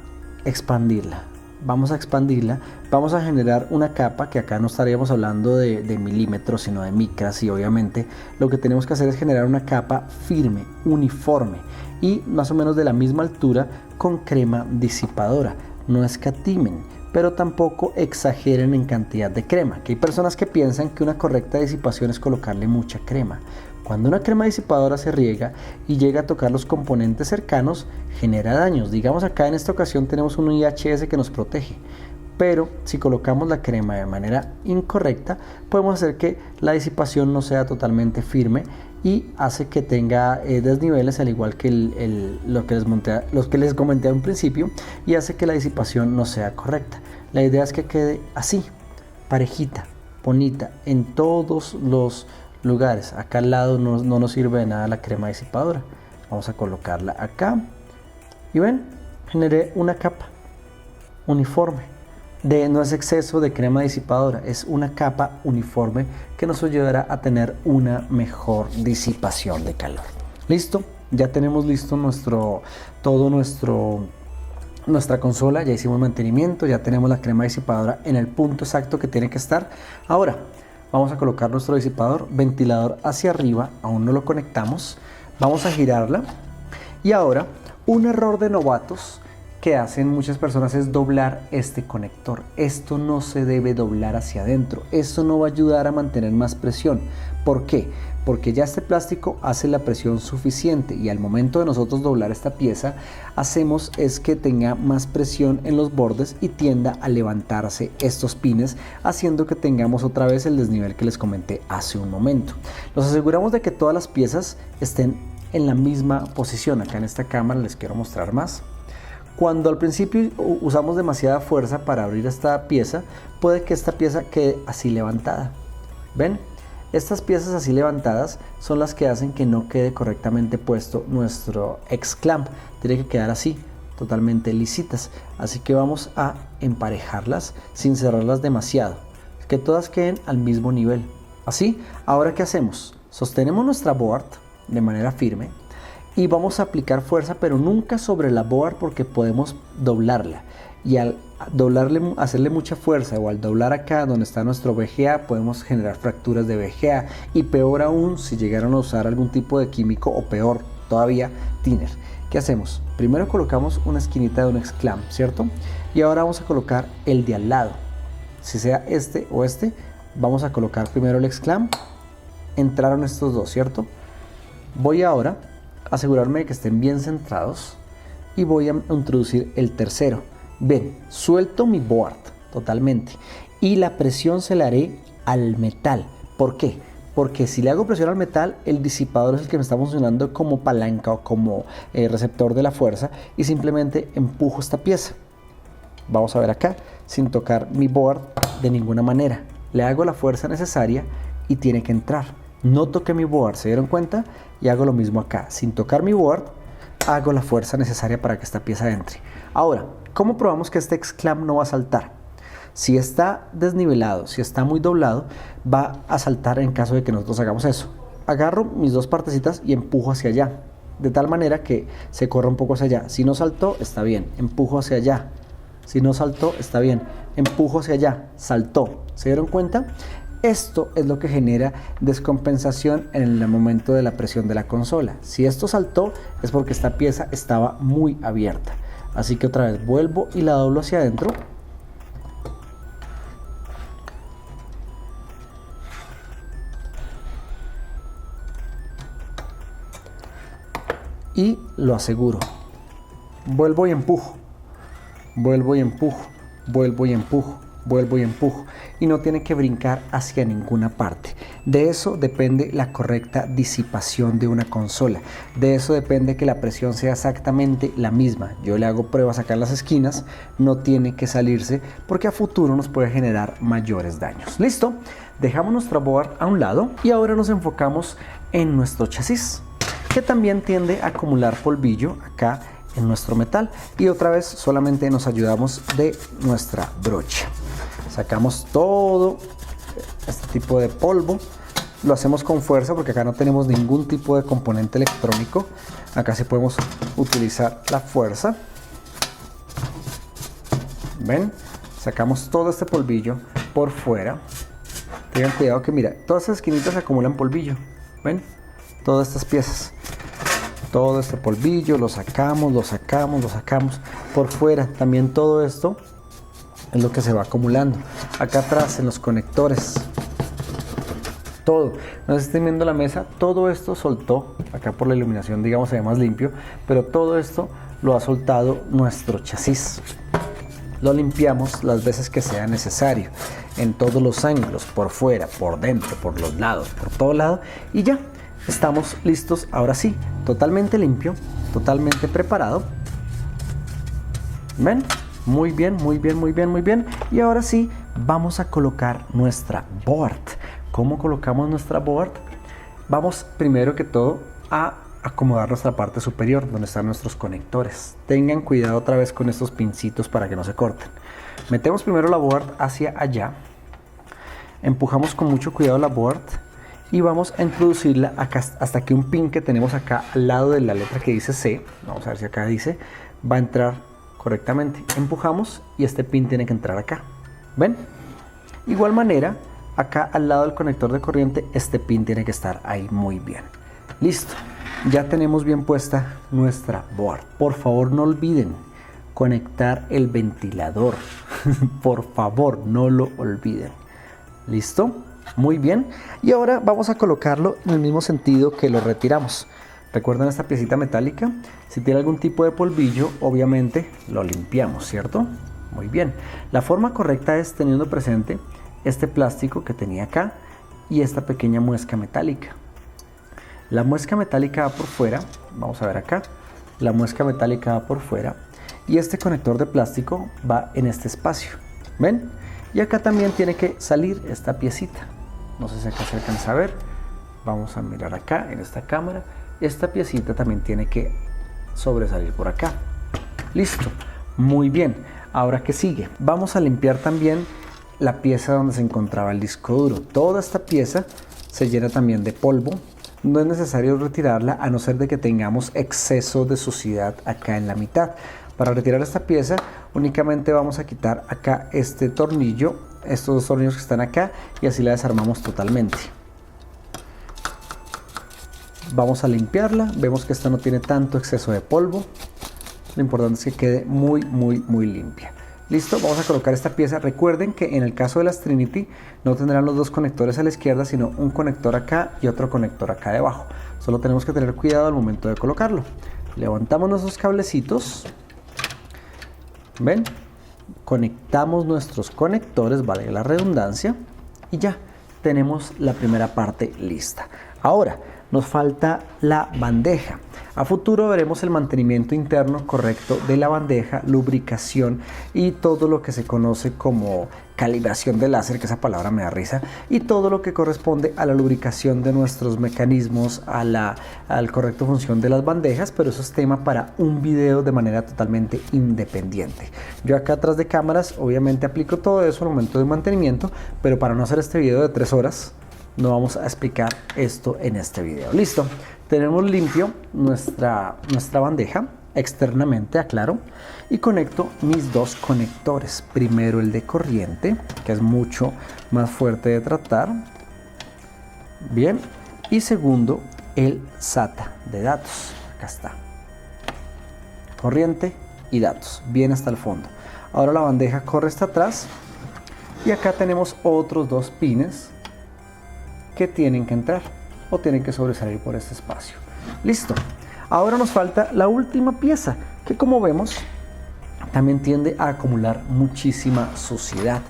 expandirla. Vamos a generar una capa, que acá no estaríamos hablando de milímetros, sino de micras, y obviamente lo que tenemos que hacer es generar una capa firme, uniforme y más o menos de la misma altura con crema disipadora. No escatimen, pero tampoco exageren en cantidad de crema, que hay personas que piensan que una correcta disipación es colocarle mucha crema. Cuando una crema disipadora se riega y llega a tocar los componentes cercanos, genera daños. Digamos, acá en esta ocasión tenemos un IHS que nos protege, pero si colocamos la crema de manera incorrecta, podemos hacer que la disipación no sea totalmente firme y hace que tenga desniveles, al igual que los que les comenté al principio, y hace que la disipación no sea correcta. La idea es que quede así, parejita, bonita, en todos los lugares. Acá al lado no nos sirve de nada la crema disipadora. Vamos a colocarla acá y ven, generé una capa uniforme. No es exceso de crema disipadora, es una capa uniforme que nos ayudará a tener una mejor disipación de calor. Listo, ya tenemos listo nuestra consola, ya hicimos mantenimiento, ya tenemos la crema disipadora en el punto exacto que tiene que estar. Ahora vamos a colocar nuestro disipador, ventilador hacia arriba, aún no lo conectamos, vamos a girarla. Y ahora, un error de novatos que hacen muchas personas es doblar este conector. Esto no se debe doblar hacia adentro. Esto no va a ayudar a mantener más presión. ¿Por qué? Porque ya este plástico hace la presión suficiente y al momento de nosotros doblar esta pieza, hacemos es que tenga más presión en los bordes y tienda a levantarse estos pines, haciendo que tengamos otra vez el desnivel que les comenté hace un momento. Nos aseguramos de que todas las piezas estén en la misma posición. Acá en esta cámara les quiero mostrar más. Cuando al principio usamos demasiada fuerza para abrir esta pieza, puede que esta pieza quede así levantada. ¿Ven? Estas piezas así levantadas son las que hacen que no quede correctamente puesto nuestro X-clamp. Tiene que quedar así, totalmente lisitas. Así que vamos a emparejarlas sin cerrarlas demasiado, que todas queden al mismo nivel. Así, ahora ¿qué hacemos? Sostenemos nuestra board de manera firme y vamos a aplicar fuerza, pero nunca sobre la board, porque podemos doblarla, y al doblarle, hacerle mucha fuerza, o al doblar acá donde está nuestro VGA, podemos generar fracturas de VGA, y peor aún si llegaron a usar algún tipo de químico, o peor todavía, thinner. ¿Qué hacemos? Primero colocamos una esquinita de un X-clamp, ¿cierto? Y ahora vamos a colocar el de al lado, si sea este o este. Vamos a colocar primero el X-clamp. Entraron estos dos, ¿cierto? Voy ahora a asegurarme de que estén bien centrados y voy a introducir el tercero. Ven, suelto mi board totalmente y la presión se la haré al metal. ¿Por qué? Porque si le hago presión al metal, el disipador es el que me está funcionando como palanca o como receptor de la fuerza, y simplemente empujo esta pieza. Vamos a ver acá, sin tocar mi board de ninguna manera. Le hago la fuerza necesaria y tiene que entrar. No toqué mi board, ¿se dieron cuenta? Y hago lo mismo acá, sin tocar mi board, hago la fuerza necesaria para que esta pieza entre. Ahora, ¿cómo probamos que este X-clamp no va a saltar? Si está desnivelado, si está muy doblado, va a saltar en caso de que nosotros hagamos eso. Agarro mis dos partecitas y empujo hacia allá, de tal manera que se corra un poco hacia allá. Si no saltó, está bien, empujo hacia allá. Si no saltó, está bien, empujo hacia allá, saltó. ¿Se dieron cuenta? Esto es lo que genera descompensación en el momento de la presión de la consola. Si esto saltó, es porque esta pieza estaba muy abierta. Así que otra vez vuelvo y la doblo hacia adentro. Y lo aseguro. Vuelvo y empujo. Vuelvo y empujo. Vuelvo y empujo. Vuelvo y empujo, y no tiene que brincar hacia ninguna parte. De eso depende la correcta disipación de una consola. De eso depende que la presión sea exactamente la misma. Yo le hago pruebas acá en las esquinas, no tiene que salirse porque a futuro nos puede generar mayores daños. Listo, dejamos nuestra board a un lado y ahora nos enfocamos en nuestro chasis, que también tiende a acumular polvillo acá en nuestro metal, y otra vez solamente nos ayudamos de nuestra brocha. Sacamos todo este tipo de polvo, lo hacemos con fuerza porque acá no tenemos ningún tipo de componente electrónico. Acá sí podemos utilizar la fuerza. ¿Ven? Sacamos todo este polvillo por fuera. Tengan cuidado que mira, todas estas esquinitas acumulan polvillo. ¿Ven? Todas estas piezas. Todo este polvillo lo sacamos, lo sacamos, lo sacamos por fuera. También todo esto es lo que se va acumulando acá atrás en los conectores. Todo, no se estén viendo la mesa, todo esto soltó. Acá por la iluminación, digamos, se ve más limpio, pero todo esto lo ha soltado nuestro chasis. Lo limpiamos las veces que sea necesario, en todos los ángulos, por fuera, por dentro, por los lados, por todo lado, y ya estamos listos. Ahora sí, totalmente limpio, totalmente preparado. ¿Ven? Muy bien, muy bien, muy bien, muy bien. Y ahora sí, vamos a colocar nuestra board. ¿Cómo colocamos nuestra board? Vamos primero que todo a acomodar nuestra parte superior, donde están nuestros conectores. Tengan cuidado otra vez con estos pincitos para que no se corten. Metemos primero la board hacia allá. Empujamos con mucho cuidado la board y vamos a introducirla acá hasta que un pin que tenemos acá al lado de la letra que dice C, vamos a ver si acá dice, va a entrar correctamente. Empujamos y este pin tiene que entrar acá. ¿Ven? Igual manera, acá al lado del conector de corriente, este pin tiene que estar ahí muy bien. Listo. Ya tenemos bien puesta nuestra board. Por favor, no olviden, conectar el ventilador. Por favor, no lo olviden. ¿Listo? Muy bien. Y ahora vamos a colocarlo en el mismo sentido que lo retiramos. ¿Recuerdan esta piecita metálica? Si tiene algún tipo de polvillo, obviamente lo limpiamos, ¿cierto? Muy bien. La forma correcta es teniendo presente este plástico que tenía acá y esta pequeña muesca metálica. La muesca metálica va por fuera, vamos a ver acá, la muesca metálica va por fuera y este conector de plástico va en este espacio, ¿ven? Y acá también tiene que salir esta piecita, no sé si acá se alcanza a ver, vamos a mirar acá en esta cámara, esta piecita también tiene que sobresalir por acá. Listo, muy bien. Ahora, ¿qué sigue? Vamos a limpiar también la pieza donde se encontraba el disco duro. Toda esta pieza se llena también de polvo. No es necesario retirarla a no ser de que tengamos exceso de suciedad acá en la mitad. Para retirar esta pieza únicamente vamos a quitar acá este tornillo, estos dos tornillos que están acá, y así la desarmamos totalmente. Vamos a limpiarla, vemos que esta no tiene tanto exceso de polvo. Lo importante es que quede muy limpia. Listo, vamos a colocar esta pieza. Recuerden que en el caso de las Trinity no tendrán los dos conectores a la izquierda, sino un conector acá y otro conector acá debajo. Solo tenemos que tener cuidado al momento de colocarlo. Levantamos nuestros cablecitos. ¿Ven? Conectamos nuestros conectores, vale la redundancia, y ya tenemos la primera parte lista. Ahora nos falta la bandeja. A futuro veremos el mantenimiento interno correcto de la bandeja, lubricación y todo lo que se conoce como calibración de láser, que esa palabra me da risa, y todo lo que corresponde a la lubricación de nuestros mecanismos, al correcto función de las bandejas, pero eso es tema para un video de manera totalmente independiente. Yo acá atrás de cámaras obviamente aplico todo eso al momento de mantenimiento, pero para no hacer este video de 3 horas, no vamos a explicar esto en este video. Listo, tenemos limpio nuestra bandeja externamente, aclaro, y conecto mis dos conectores. Primero el de corriente, que es mucho más fuerte de tratar, bien, y segundo el SATA de datos. Acá está, corriente y datos, bien hasta el fondo. Ahora la bandeja corre hasta atrás y acá tenemos otros dos pines que tienen que entrar o tienen que sobresalir por este espacio. Listo. Ahora nos falta la última pieza, que como vemos también tiende a acumular muchísima suciedad.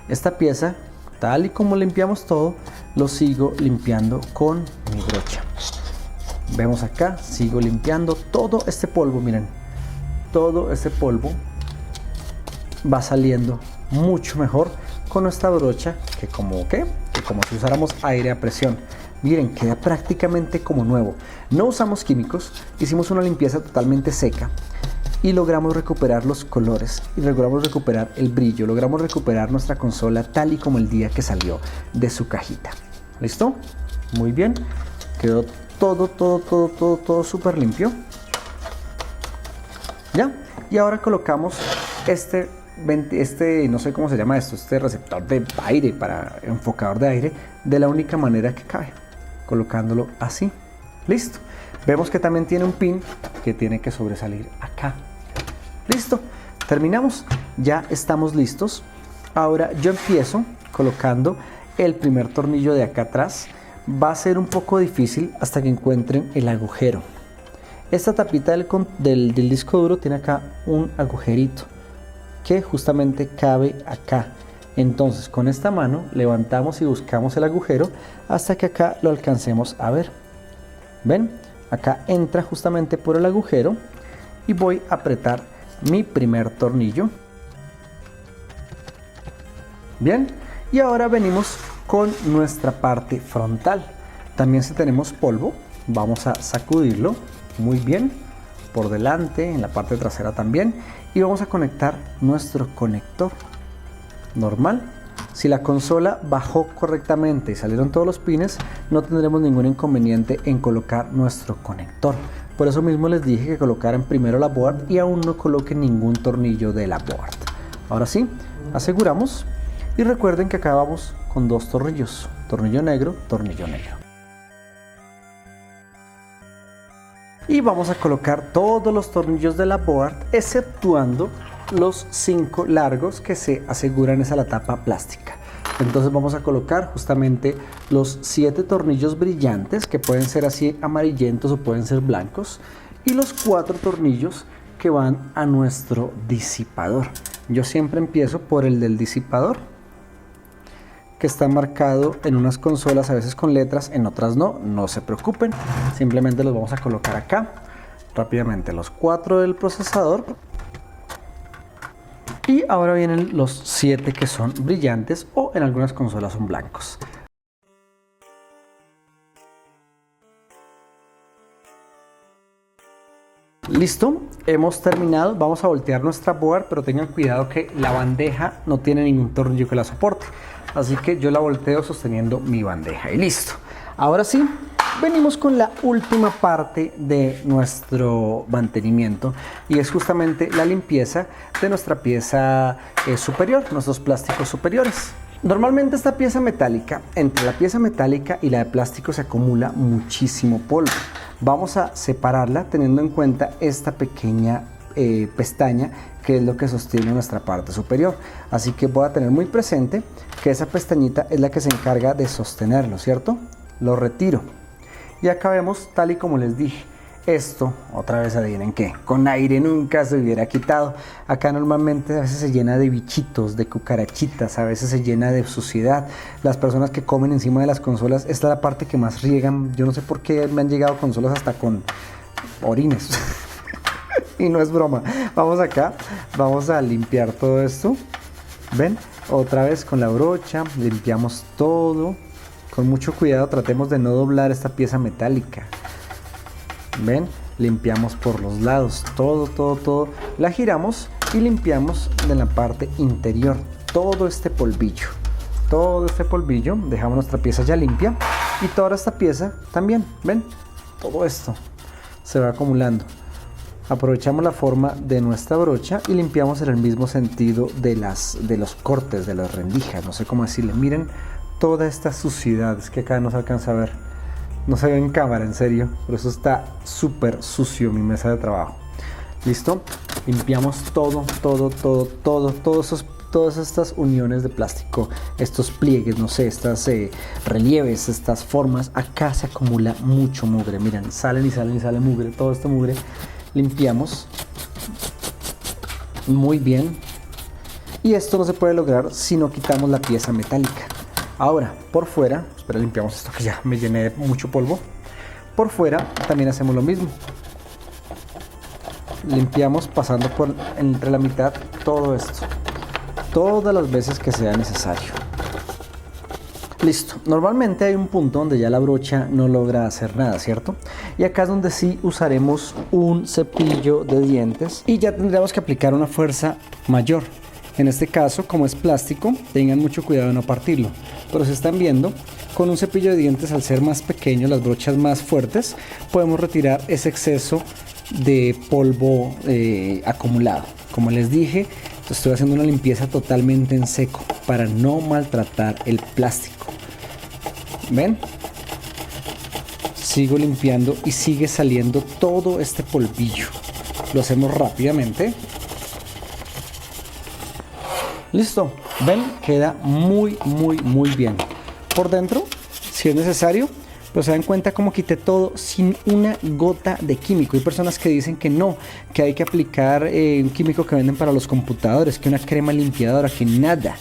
Esta pieza, tal y como limpiamos todo, lo sigo limpiando con mi brocha. Vemos acá, sigo limpiando todo este polvo, miren, todo este polvo va saliendo mucho mejor con nuestra brocha que como si usáramos aire a presión. Miren, queda prácticamente como nuevo. No usamos químicos, hicimos una limpieza totalmente seca y logramos recuperar los colores y logramos recuperar el brillo, logramos recuperar nuestra consola tal y como el día que salió de su cajita. ¿Listo? Muy bien. Quedó todo súper limpio. ¿Ya? Y ahora colocamos este, no sé cómo se llama esto, este receptor de aire, para enfocador de aire, de la única manera que cabe, colocándolo así. Listo. Vemos que también tiene un pin que tiene que sobresalir acá. Listo. Terminamos. Ya estamos listos. Ahora yo empiezo colocando el primer tornillo de acá atrás. Va a ser un poco difícil hasta que encuentren el agujero. Esta tapita del disco duro tiene acá un agujerito que justamente cabe acá. Entonces con esta mano levantamos y buscamos el agujero hasta que acá lo alcancemos a ver. ¿Ven? Acá entra justamente por el agujero y voy a apretar mi primer tornillo. Bien, y ahora venimos con nuestra parte frontal. También si tenemos polvo, vamos a sacudirlo muy bien por delante, en la parte trasera también, y vamos a conectar nuestro conector normal. Si la consola bajó correctamente y salieron todos los pines, no tendremos ningún inconveniente en colocar nuestro conector. Por eso mismo les dije que colocaran primero la board y aún no coloquen ningún tornillo de la board. Ahora sí, aseguramos y recuerden que acá vamos con dos tornillos, tornillo negro, tornillo negro. Y vamos a colocar todos los tornillos de la board, exceptuando los 5 largos que se aseguran esa la tapa plástica. Entonces vamos a colocar justamente los 7 tornillos brillantes, que pueden ser así amarillentos o pueden ser blancos, y los 4 tornillos que van a nuestro disipador. Yo siempre empiezo por el del disipador, que está marcado en unas consolas a veces con letras, en otras no, no se preocupen, simplemente los vamos a colocar acá rápidamente, los 4 del procesador, y ahora vienen los 7 que son brillantes o en algunas consolas son blancos. Listo, hemos terminado. Vamos a voltear nuestra board, pero tengan cuidado que la bandeja no tiene ningún tornillo que la soporte, así que yo la volteo sosteniendo mi bandeja y listo. Ahora sí, venimos con la última parte de nuestro mantenimiento, y es justamente la limpieza de nuestra pieza superior, nuestros plásticos superiores. Normalmente esta pieza metálica, entre la pieza metálica y la de plástico se acumula muchísimo polvo. Vamos a separarla teniendo en cuenta esta pequeña pestaña, que es lo que sostiene nuestra parte superior. Así que voy a tener muy presente que esa pestañita es la que se encarga de sostenerlo, ¿cierto? Lo retiro. Y acá vemos, tal y como les dije, esto, otra vez adivinen qué, con aire nunca se hubiera quitado. Acá normalmente a veces se llena de bichitos, de cucarachitas, a veces se llena de suciedad. Las personas que comen encima de las consolas, esta es la parte que más riegan. Yo no sé por qué me han llegado consolas hasta con orines. Y no es broma. Vamos acá, vamos a limpiar todo esto. ¿Ven? Otra vez con la brocha, limpiamos todo. Con mucho cuidado tratemos de no doblar esta pieza metálica. ¿Ven? Limpiamos por los lados, todo. La giramos y limpiamos de la parte interior, todo este polvillo. Dejamos nuestra pieza ya limpia y toda esta pieza también, ¿ven? Todo esto se va acumulando. Aprovechamos la forma de nuestra brocha y limpiamos en el mismo sentido de los cortes, de las rendijas, no sé cómo decirle. Miren toda esta suciedad, es que acá no se alcanza a ver. No se ve en cámara, en serio, pero eso está súper sucio mi mesa de trabajo. ¿Listo? Limpiamos todas estas uniones de plástico, estos pliegues, no sé, estas relieves, estas formas. Acá se acumula mucho mugre, miren, sale mugre, todo este mugre. Limpiamos muy bien. Y esto no se puede lograr si no quitamos la pieza metálica. Ahora, por fuera, espera, limpiamos esto que ya me llené de mucho polvo. Por fuera también hacemos lo mismo. Limpiamos pasando por entre la mitad todo esto, todas las veces que sea necesario. Listo. Normalmente hay un punto donde ya la brocha no logra hacer nada, ¿cierto? Y acá es donde sí usaremos un cepillo de dientes y ya tendríamos que aplicar una fuerza mayor. En este caso, como es plástico, tengan mucho cuidado de no partirlo. Pero si están viendo, con un cepillo de dientes, al ser más pequeño, las brochas más fuertes, podemos retirar ese exceso de polvo acumulado. Como les dije, estoy haciendo una limpieza totalmente en seco para no maltratar el plástico. ¿Ven? Sigo limpiando y sigue saliendo todo este polvillo. Lo hacemos rápidamente. Listo, ven, queda muy bien. Por dentro, si es necesario, pero se dan cuenta cómo quité todo sin una gota de químico. Hay personas que dicen que no, que hay que aplicar un químico que venden para los computadores, que una crema limpiadora, que nada.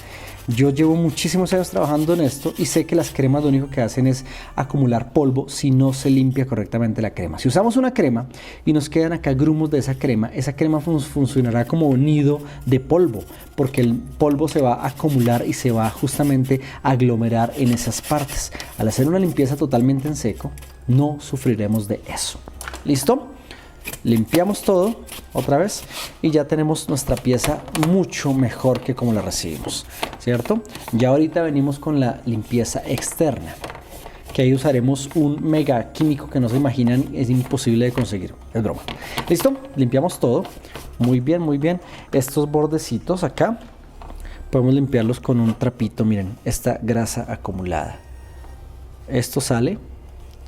Yo llevo muchísimos años trabajando en esto y sé que las cremas lo único que hacen es acumular polvo si no se limpia correctamente la crema. Si usamos una crema y nos quedan acá grumos de esa crema funcionará como un nido de polvo, porque el polvo se va a acumular y se va justamente a aglomerar en esas partes. Al hacer una limpieza totalmente en seco, no sufriremos de eso. ¿Listo? Limpiamos todo otra vez y ya tenemos nuestra pieza mucho mejor que como la recibimos, ¿cierto? Ya ahorita venimos con la limpieza externa, que ahí usaremos un mega químico que no se imaginan, es imposible de conseguir, es broma. ¿Listo? Limpiamos todo, muy bien. Estos bordecitos acá podemos limpiarlos con un trapito, miren, esta grasa acumulada. Esto sale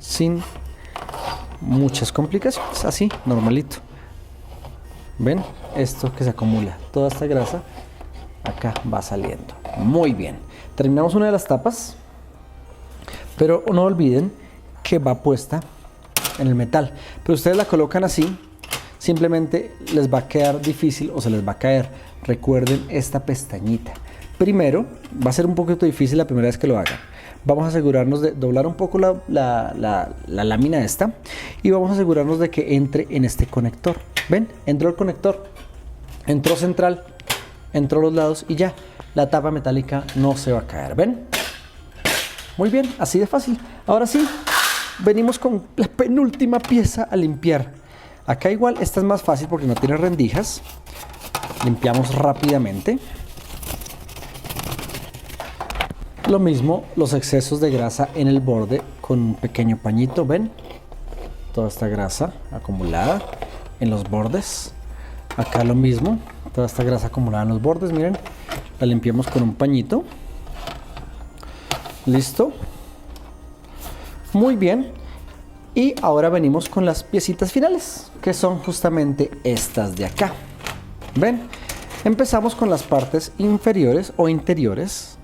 sin muchas complicaciones, así, normalito. ¿Ven? Esto que se acumula, toda esta grasa acá va saliendo. Muy bien. Terminamos una de las tapas, pero no olviden que va puesta en el metal. Pero ustedes la colocan así, simplemente les va a quedar difícil o se les va a caer. Recuerden esta pestañita. Primero, va a ser un poquito difícil la primera vez que lo hagan. Vamos a asegurarnos de doblar un poco la lámina esta y vamos a asegurarnos de que entre en este conector. ¿Ven? Entró el conector, entró central, entró a los lados y ya, la tapa metálica no se va a caer. ¿Ven? Muy bien, así de fácil. Ahora sí, venimos con la penúltima pieza a limpiar. Acá igual, esta es más fácil porque no tiene rendijas. Limpiamos rápidamente. Lo mismo, los excesos de grasa en el borde con un pequeño pañito, ¿ven? Toda esta grasa acumulada en los bordes. Acá lo mismo, toda esta grasa acumulada en los bordes, miren. La limpiamos con un pañito. Listo. Muy bien. Y ahora venimos con las piecitas finales, que son justamente estas de acá. ¿Ven? Empezamos con las partes inferiores o interiores.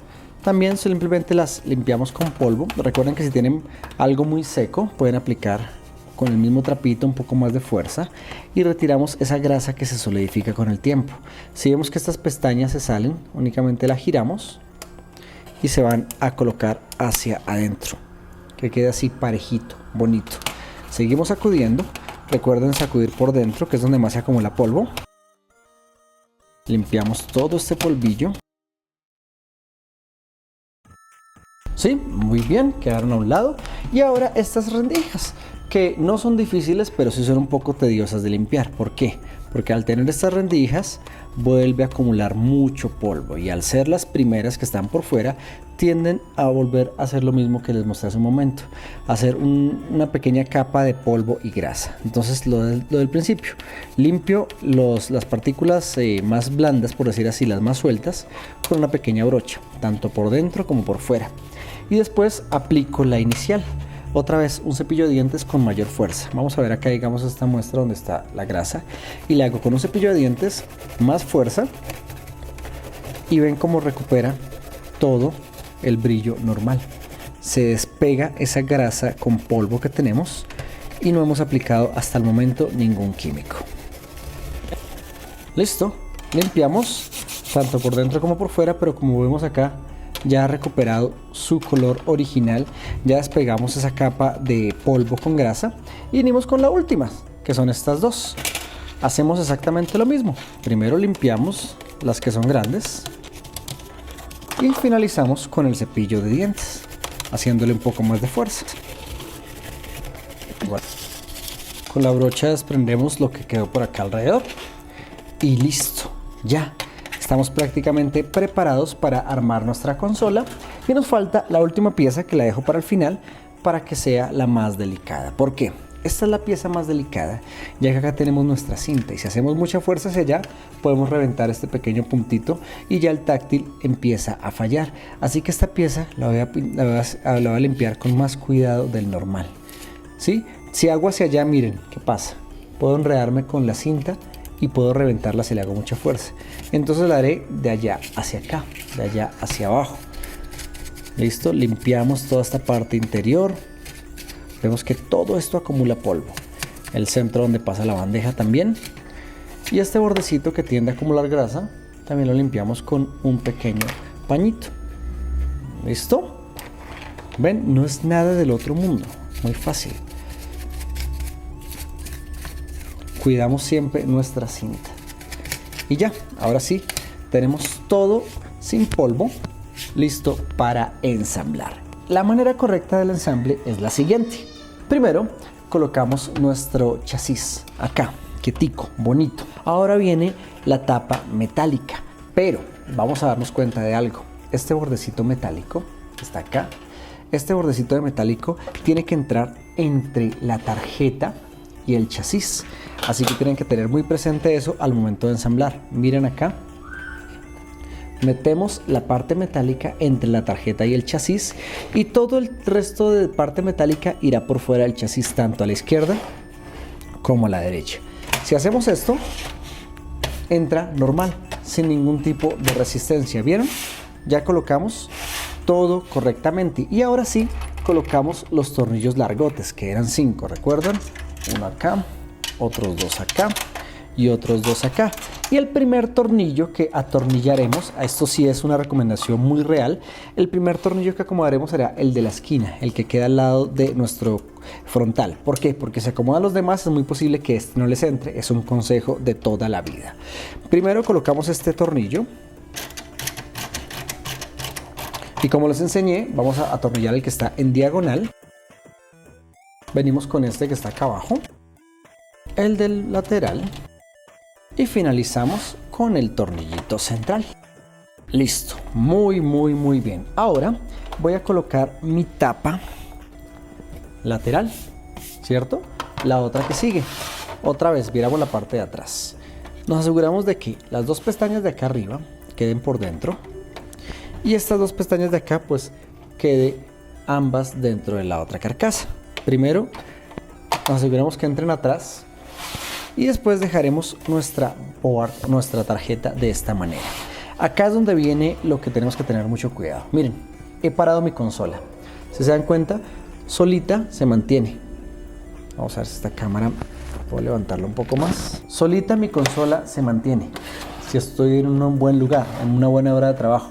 También simplemente las limpiamos con polvo. Recuerden que si tienen algo muy seco, pueden aplicar con el mismo trapito un poco más de fuerza y retiramos esa grasa que se solidifica con el tiempo. Si vemos que estas pestañas se salen, únicamente la giramos y se van a colocar hacia adentro, que quede así parejito, bonito. Seguimos sacudiendo. Recuerden sacudir por dentro, que es donde más se acumula polvo. Limpiamos todo este polvillo. Sí, muy bien, quedaron a un lado. Y ahora estas rendijas, que no son difíciles, pero sí son un poco tediosas de limpiar. ¿Por qué? Porque al tener estas rendijas vuelve a acumular mucho polvo y al ser las primeras que están por fuera tienden a volver a hacer lo mismo que les mostré hace un momento, hacer una pequeña capa de polvo y grasa. Entonces lo del principio, limpio las partículas más blandas, por decir así, las más sueltas, con una pequeña brocha, tanto por dentro como por fuera. Y después aplico la inicial. Otra vez un cepillo de dientes con mayor fuerza. Vamos a ver acá, digamos, esta muestra donde está la grasa. Y le hago con un cepillo de dientes más fuerza. Y ven cómo recupera todo el brillo normal. Se despega esa grasa con polvo que tenemos. Y no hemos aplicado hasta el momento ningún químico. Listo. Limpiamos tanto por dentro como por fuera. Pero como vemos acá, ya ha recuperado su color original. Ya despegamos esa capa de polvo con grasa y venimos con la última, que son estas dos. Hacemos exactamente lo mismo. Primero limpiamos las que son grandes y finalizamos con el cepillo de dientes, haciéndole un poco más de fuerza. Igual. Con la brocha desprendemos lo que quedó por acá alrededor y listo, ya. Estamos prácticamente preparados para armar nuestra consola y nos falta la última pieza, que la dejo para el final para que sea la más delicada. ¿Por qué? Esta es la pieza más delicada, ya que acá tenemos nuestra cinta y si hacemos mucha fuerza hacia allá podemos reventar este pequeño puntito y ya el táctil empieza a fallar. Así que esta pieza la voy a limpiar con más cuidado del normal. ¿Sí? Si hago hacia allá, miren qué pasa. Puedo enredarme con la cinta y puedo reventarla si le hago mucha fuerza. Entonces la haré de allá hacia acá, de allá hacia abajo. Listo, limpiamos toda esta parte interior. Vemos que todo esto acumula polvo. El centro donde pasa la bandeja también. Y este bordecito que tiende a acumular grasa, también lo limpiamos con un pequeño pañito. ¿Listo? ¿Ven? No es nada del otro mundo, muy fácil. Cuidamos siempre nuestra cinta. Y ya, ahora sí, tenemos todo sin polvo, listo para ensamblar. La manera correcta del ensamble es la siguiente. Primero, colocamos nuestro chasis acá, quietico, bonito. Ahora viene la tapa metálica, pero vamos a darnos cuenta de algo. Este bordecito metálico está acá. Este bordecito de metálico tiene que entrar entre la tarjeta y el chasis, así que tienen que tener muy presente eso al momento de ensamblar. Miren acá, metemos la parte metálica entre la tarjeta y el chasis y todo el resto de parte metálica irá por fuera del chasis, tanto a la izquierda como a la derecha. Si hacemos esto, entra normal, sin ningún tipo de resistencia. ¿Vieron? Ya colocamos todo correctamente y ahora sí colocamos los tornillos largotes, que eran 5, ¿recuerdan? Uno acá, otros 2 acá y otros 2 acá. Y el primer tornillo que atornillaremos, esto sí es una recomendación muy real, el primer tornillo que acomodaremos será el de la esquina, el que queda al lado de nuestro frontal. ¿Por qué? Porque si acomodan los demás es muy posible que este no les entre, es un consejo de toda la vida. Primero colocamos este tornillo y como les enseñé, vamos a atornillar el que está en diagonal. Venimos con este que está acá abajo, el del lateral y finalizamos con el tornillito central. Listo, muy bien. Ahora voy a colocar mi tapa lateral, ¿cierto? La otra que sigue. Otra vez viramos la parte de atrás. Nos aseguramos de que las 2 pestañas de acá arriba queden por dentro y estas 2 pestañas de acá pues quede ambas dentro de la otra carcasa. Primero nos aseguramos que entren atrás y después dejaremos nuestra board, nuestra tarjeta de esta manera. Acá es donde viene lo que tenemos que tener mucho cuidado. Miren, he parado mi consola. Si se dan cuenta, solita se mantiene. Vamos a ver si esta cámara puedo levantarla un poco más. Solita mi consola se mantiene. Si estoy en un buen lugar, en una buena hora de trabajo,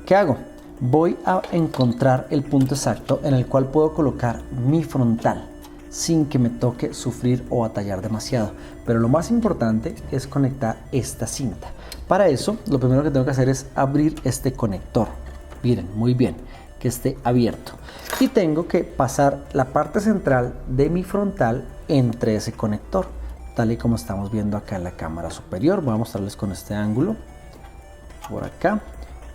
¿qué hago? Voy a encontrar el punto exacto en el cual puedo colocar mi frontal sin que me toque sufrir o batallar demasiado. Pero lo más importante es conectar esta cinta. Para eso, lo primero que tengo que hacer es abrir este conector. Miren, muy bien, que esté abierto. Y tengo que pasar la parte central de mi frontal entre ese conector, tal y como estamos viendo acá en la cámara superior. Voy a mostrarles con este ángulo. Por acá.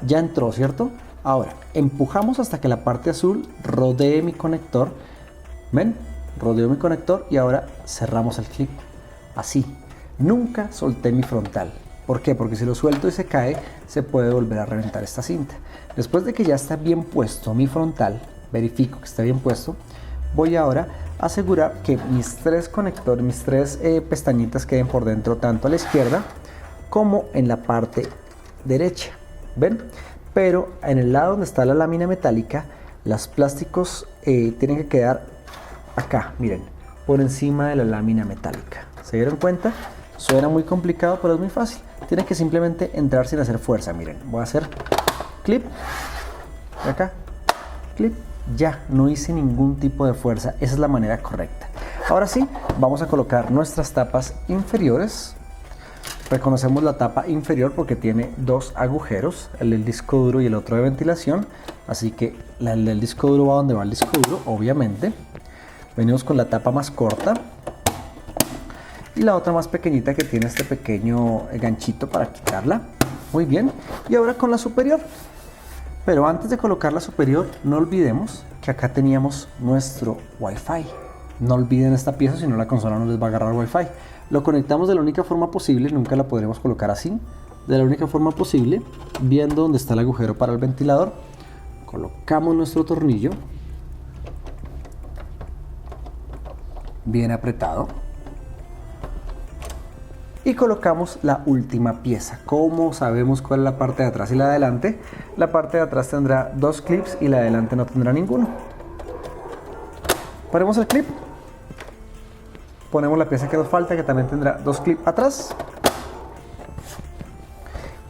Ya entró, ¿cierto? Ahora, empujamos hasta que la parte azul rodee mi conector. ¿Ven? Rodeo mi conector y ahora cerramos el clip. Así. Nunca solté mi frontal. ¿Por qué? Porque si lo suelto y se cae, se puede volver a reventar esta cinta. Después de que ya está bien puesto mi frontal, verifico que está bien puesto, voy ahora a asegurar que mis 3 conectores, mis 3 pestañitas queden por dentro, tanto a la izquierda como en la parte derecha. ¿Ven? Pero en el lado donde está la lámina metálica, los plásticos tienen que quedar acá, miren, por encima de la lámina metálica. ¿Se dieron cuenta? Suena muy complicado, pero es muy fácil. Tiene que simplemente entrar sin hacer fuerza. Miren, voy a hacer clip, acá, clip, ya, no hice ningún tipo de fuerza. Esa es la manera correcta. Ahora sí, vamos a colocar nuestras tapas inferiores. Reconocemos la tapa inferior porque tiene 2 agujeros, el del disco duro y el otro de ventilación. Así que el del disco duro va donde va el disco duro, obviamente. Venimos con la tapa más corta y la otra más pequeñita que tiene este pequeño ganchito para quitarla. Muy bien. Y ahora con la superior. Pero antes de colocar la superior, no olvidemos que acá teníamos nuestro Wi-Fi. No olviden esta pieza, si no la consola no les va a agarrar Wi-Fi. Lo conectamos de la única forma posible, nunca la podremos colocar así. De la única forma posible, viendo dónde está el agujero para el ventilador. Colocamos nuestro tornillo. Bien apretado. Y colocamos la última pieza. ¿Cómo sabemos cuál es la parte de atrás y la de adelante? La parte de atrás tendrá 2 clips y la de adelante no tendrá ninguno. Ponemos el clip. Ponemos la pieza que nos falta, que también tendrá 2 clips atrás.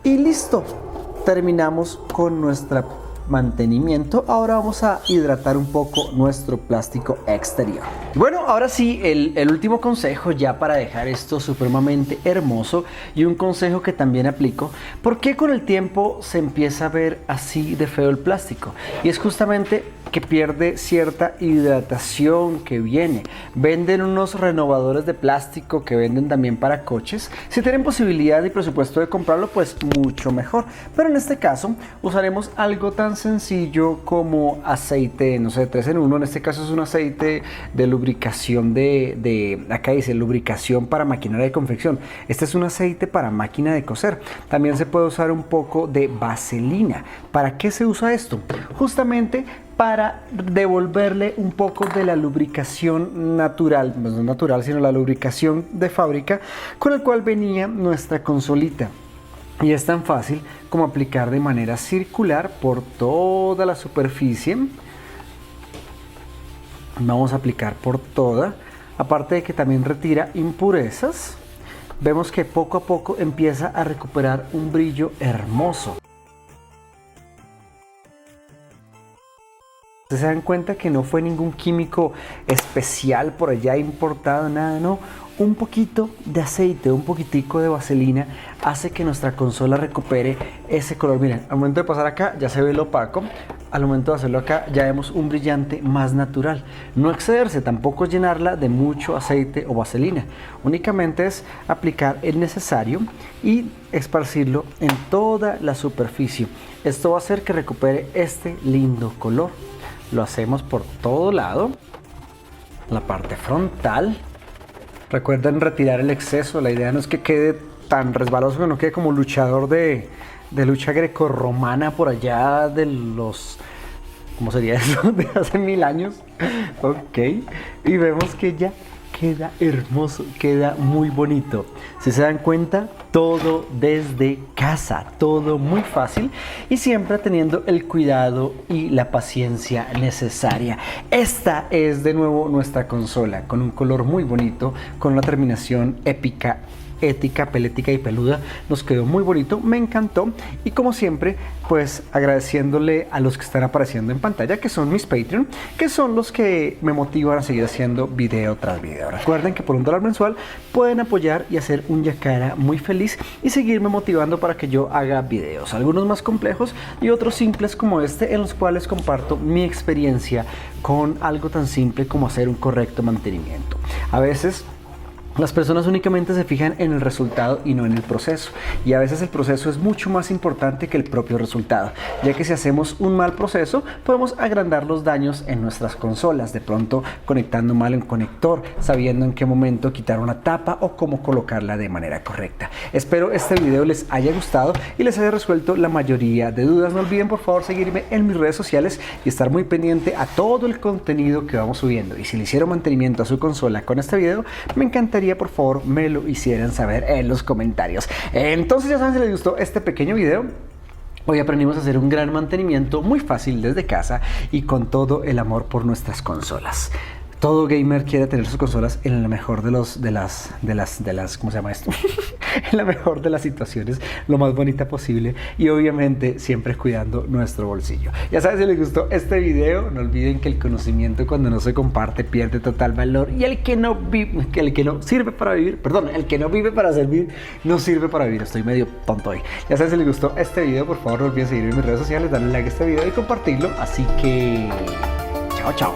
Y listo. Terminamos con nuestro mantenimiento. Ahora vamos a hidratar un poco nuestro plástico exterior. Bueno, ahora sí, el último consejo ya para dejar esto supremamente hermoso, y un consejo que también aplico. ¿Por qué con el tiempo se empieza a ver así de feo el plástico? Y es justamente que pierde cierta hidratación que viene. Venden unos renovadores de plástico que venden también para coches. Si tienen posibilidad y presupuesto de comprarlo, pues mucho mejor. Pero en este caso usaremos algo tan tan sencillo como aceite, no sé, 3 en 1. En este caso es un aceite de lubricación acá dice lubricación para maquinaria de confección. Este es un aceite para máquina de coser. También se puede usar un poco de vaselina. ¿Para qué se usa esto? Justamente para devolverle un poco de la lubricación natural, no natural, sino la lubricación de fábrica con el cual venía nuestra consolita. Y es tan fácil como aplicar de manera circular por toda la superficie. Vamos a aplicar por toda, aparte de que también retira impurezas. Vemos que poco a poco empieza a recuperar un brillo hermoso. Se dan cuenta que no fue ningún químico especial por allá importado, nada, no. Un poquito de aceite, un poquitico de vaselina hace que nuestra consola recupere ese color. Miren, al momento de pasar acá ya se ve lo opaco. Al momento de hacerlo acá ya vemos un brillante más natural. No excederse, tampoco llenarla de mucho aceite o vaselina. Únicamente es aplicar el necesario y esparcirlo en toda la superficie. Esto va a hacer que recupere este lindo color. Lo hacemos por todo lado, la parte frontal. Recuerden retirar el exceso, la idea no es que quede tan resbaloso, que no quede como luchador de lucha grecorromana por allá de los, ¿cómo sería eso? De hace 1000 años. Ok, y vemos que ya queda hermoso, queda muy bonito. Si se dan cuenta, todo desde casa, todo muy fácil y siempre teniendo el cuidado y la paciencia necesaria. Esta es de nuevo nuestra consola con un color muy bonito, con una terminación épica, ética, pelética y peluda. Nos quedó muy bonito, me encantó y como siempre pues agradeciéndole a los que están apareciendo en pantalla, que son mis Patreon, que son los que me motivan a seguir haciendo video tras video. Recuerden que por $1 mensual pueden apoyar y hacer un Yacara muy feliz y seguirme motivando para que yo haga videos, algunos más complejos y otros simples como este, en los cuales comparto mi experiencia con algo tan simple como hacer un correcto mantenimiento. A veces las personas únicamente se fijan en el resultado y no en el proceso, y a veces el proceso es mucho más importante que el propio resultado, ya que si hacemos un mal proceso podemos agrandar los daños en nuestras consolas, de pronto conectando mal un conector, sabiendo en qué momento quitar una tapa o cómo colocarla de manera correcta. Espero este video les haya gustado y les haya resuelto la mayoría de dudas. No olviden por favor seguirme en mis redes sociales y estar muy pendiente a todo el contenido que vamos subiendo, y si le hicieron mantenimiento a su consola con este video, me encantaría por favor me lo hicieran saber en los comentarios. Entonces ya saben, si les gustó este pequeño video, hoy aprendimos a hacer un gran mantenimiento muy fácil desde casa y con todo el amor por nuestras consolas. Todo gamer quiere tener sus consolas en la mejor de las, ¿cómo se llama esto? En la mejor de las situaciones, lo más bonita posible y obviamente siempre cuidando nuestro bolsillo. Ya saben, si les gustó este video, no olviden que el conocimiento cuando no se comparte pierde total valor y el que no sirve para vivir, perdón, el que no vive para servir, no sirve para vivir. Estoy medio tonto hoy. Ya saben, si les gustó este video, por favor no olviden seguirme en mis redes sociales, darle like a este video y compartirlo. Así que, chao, chao.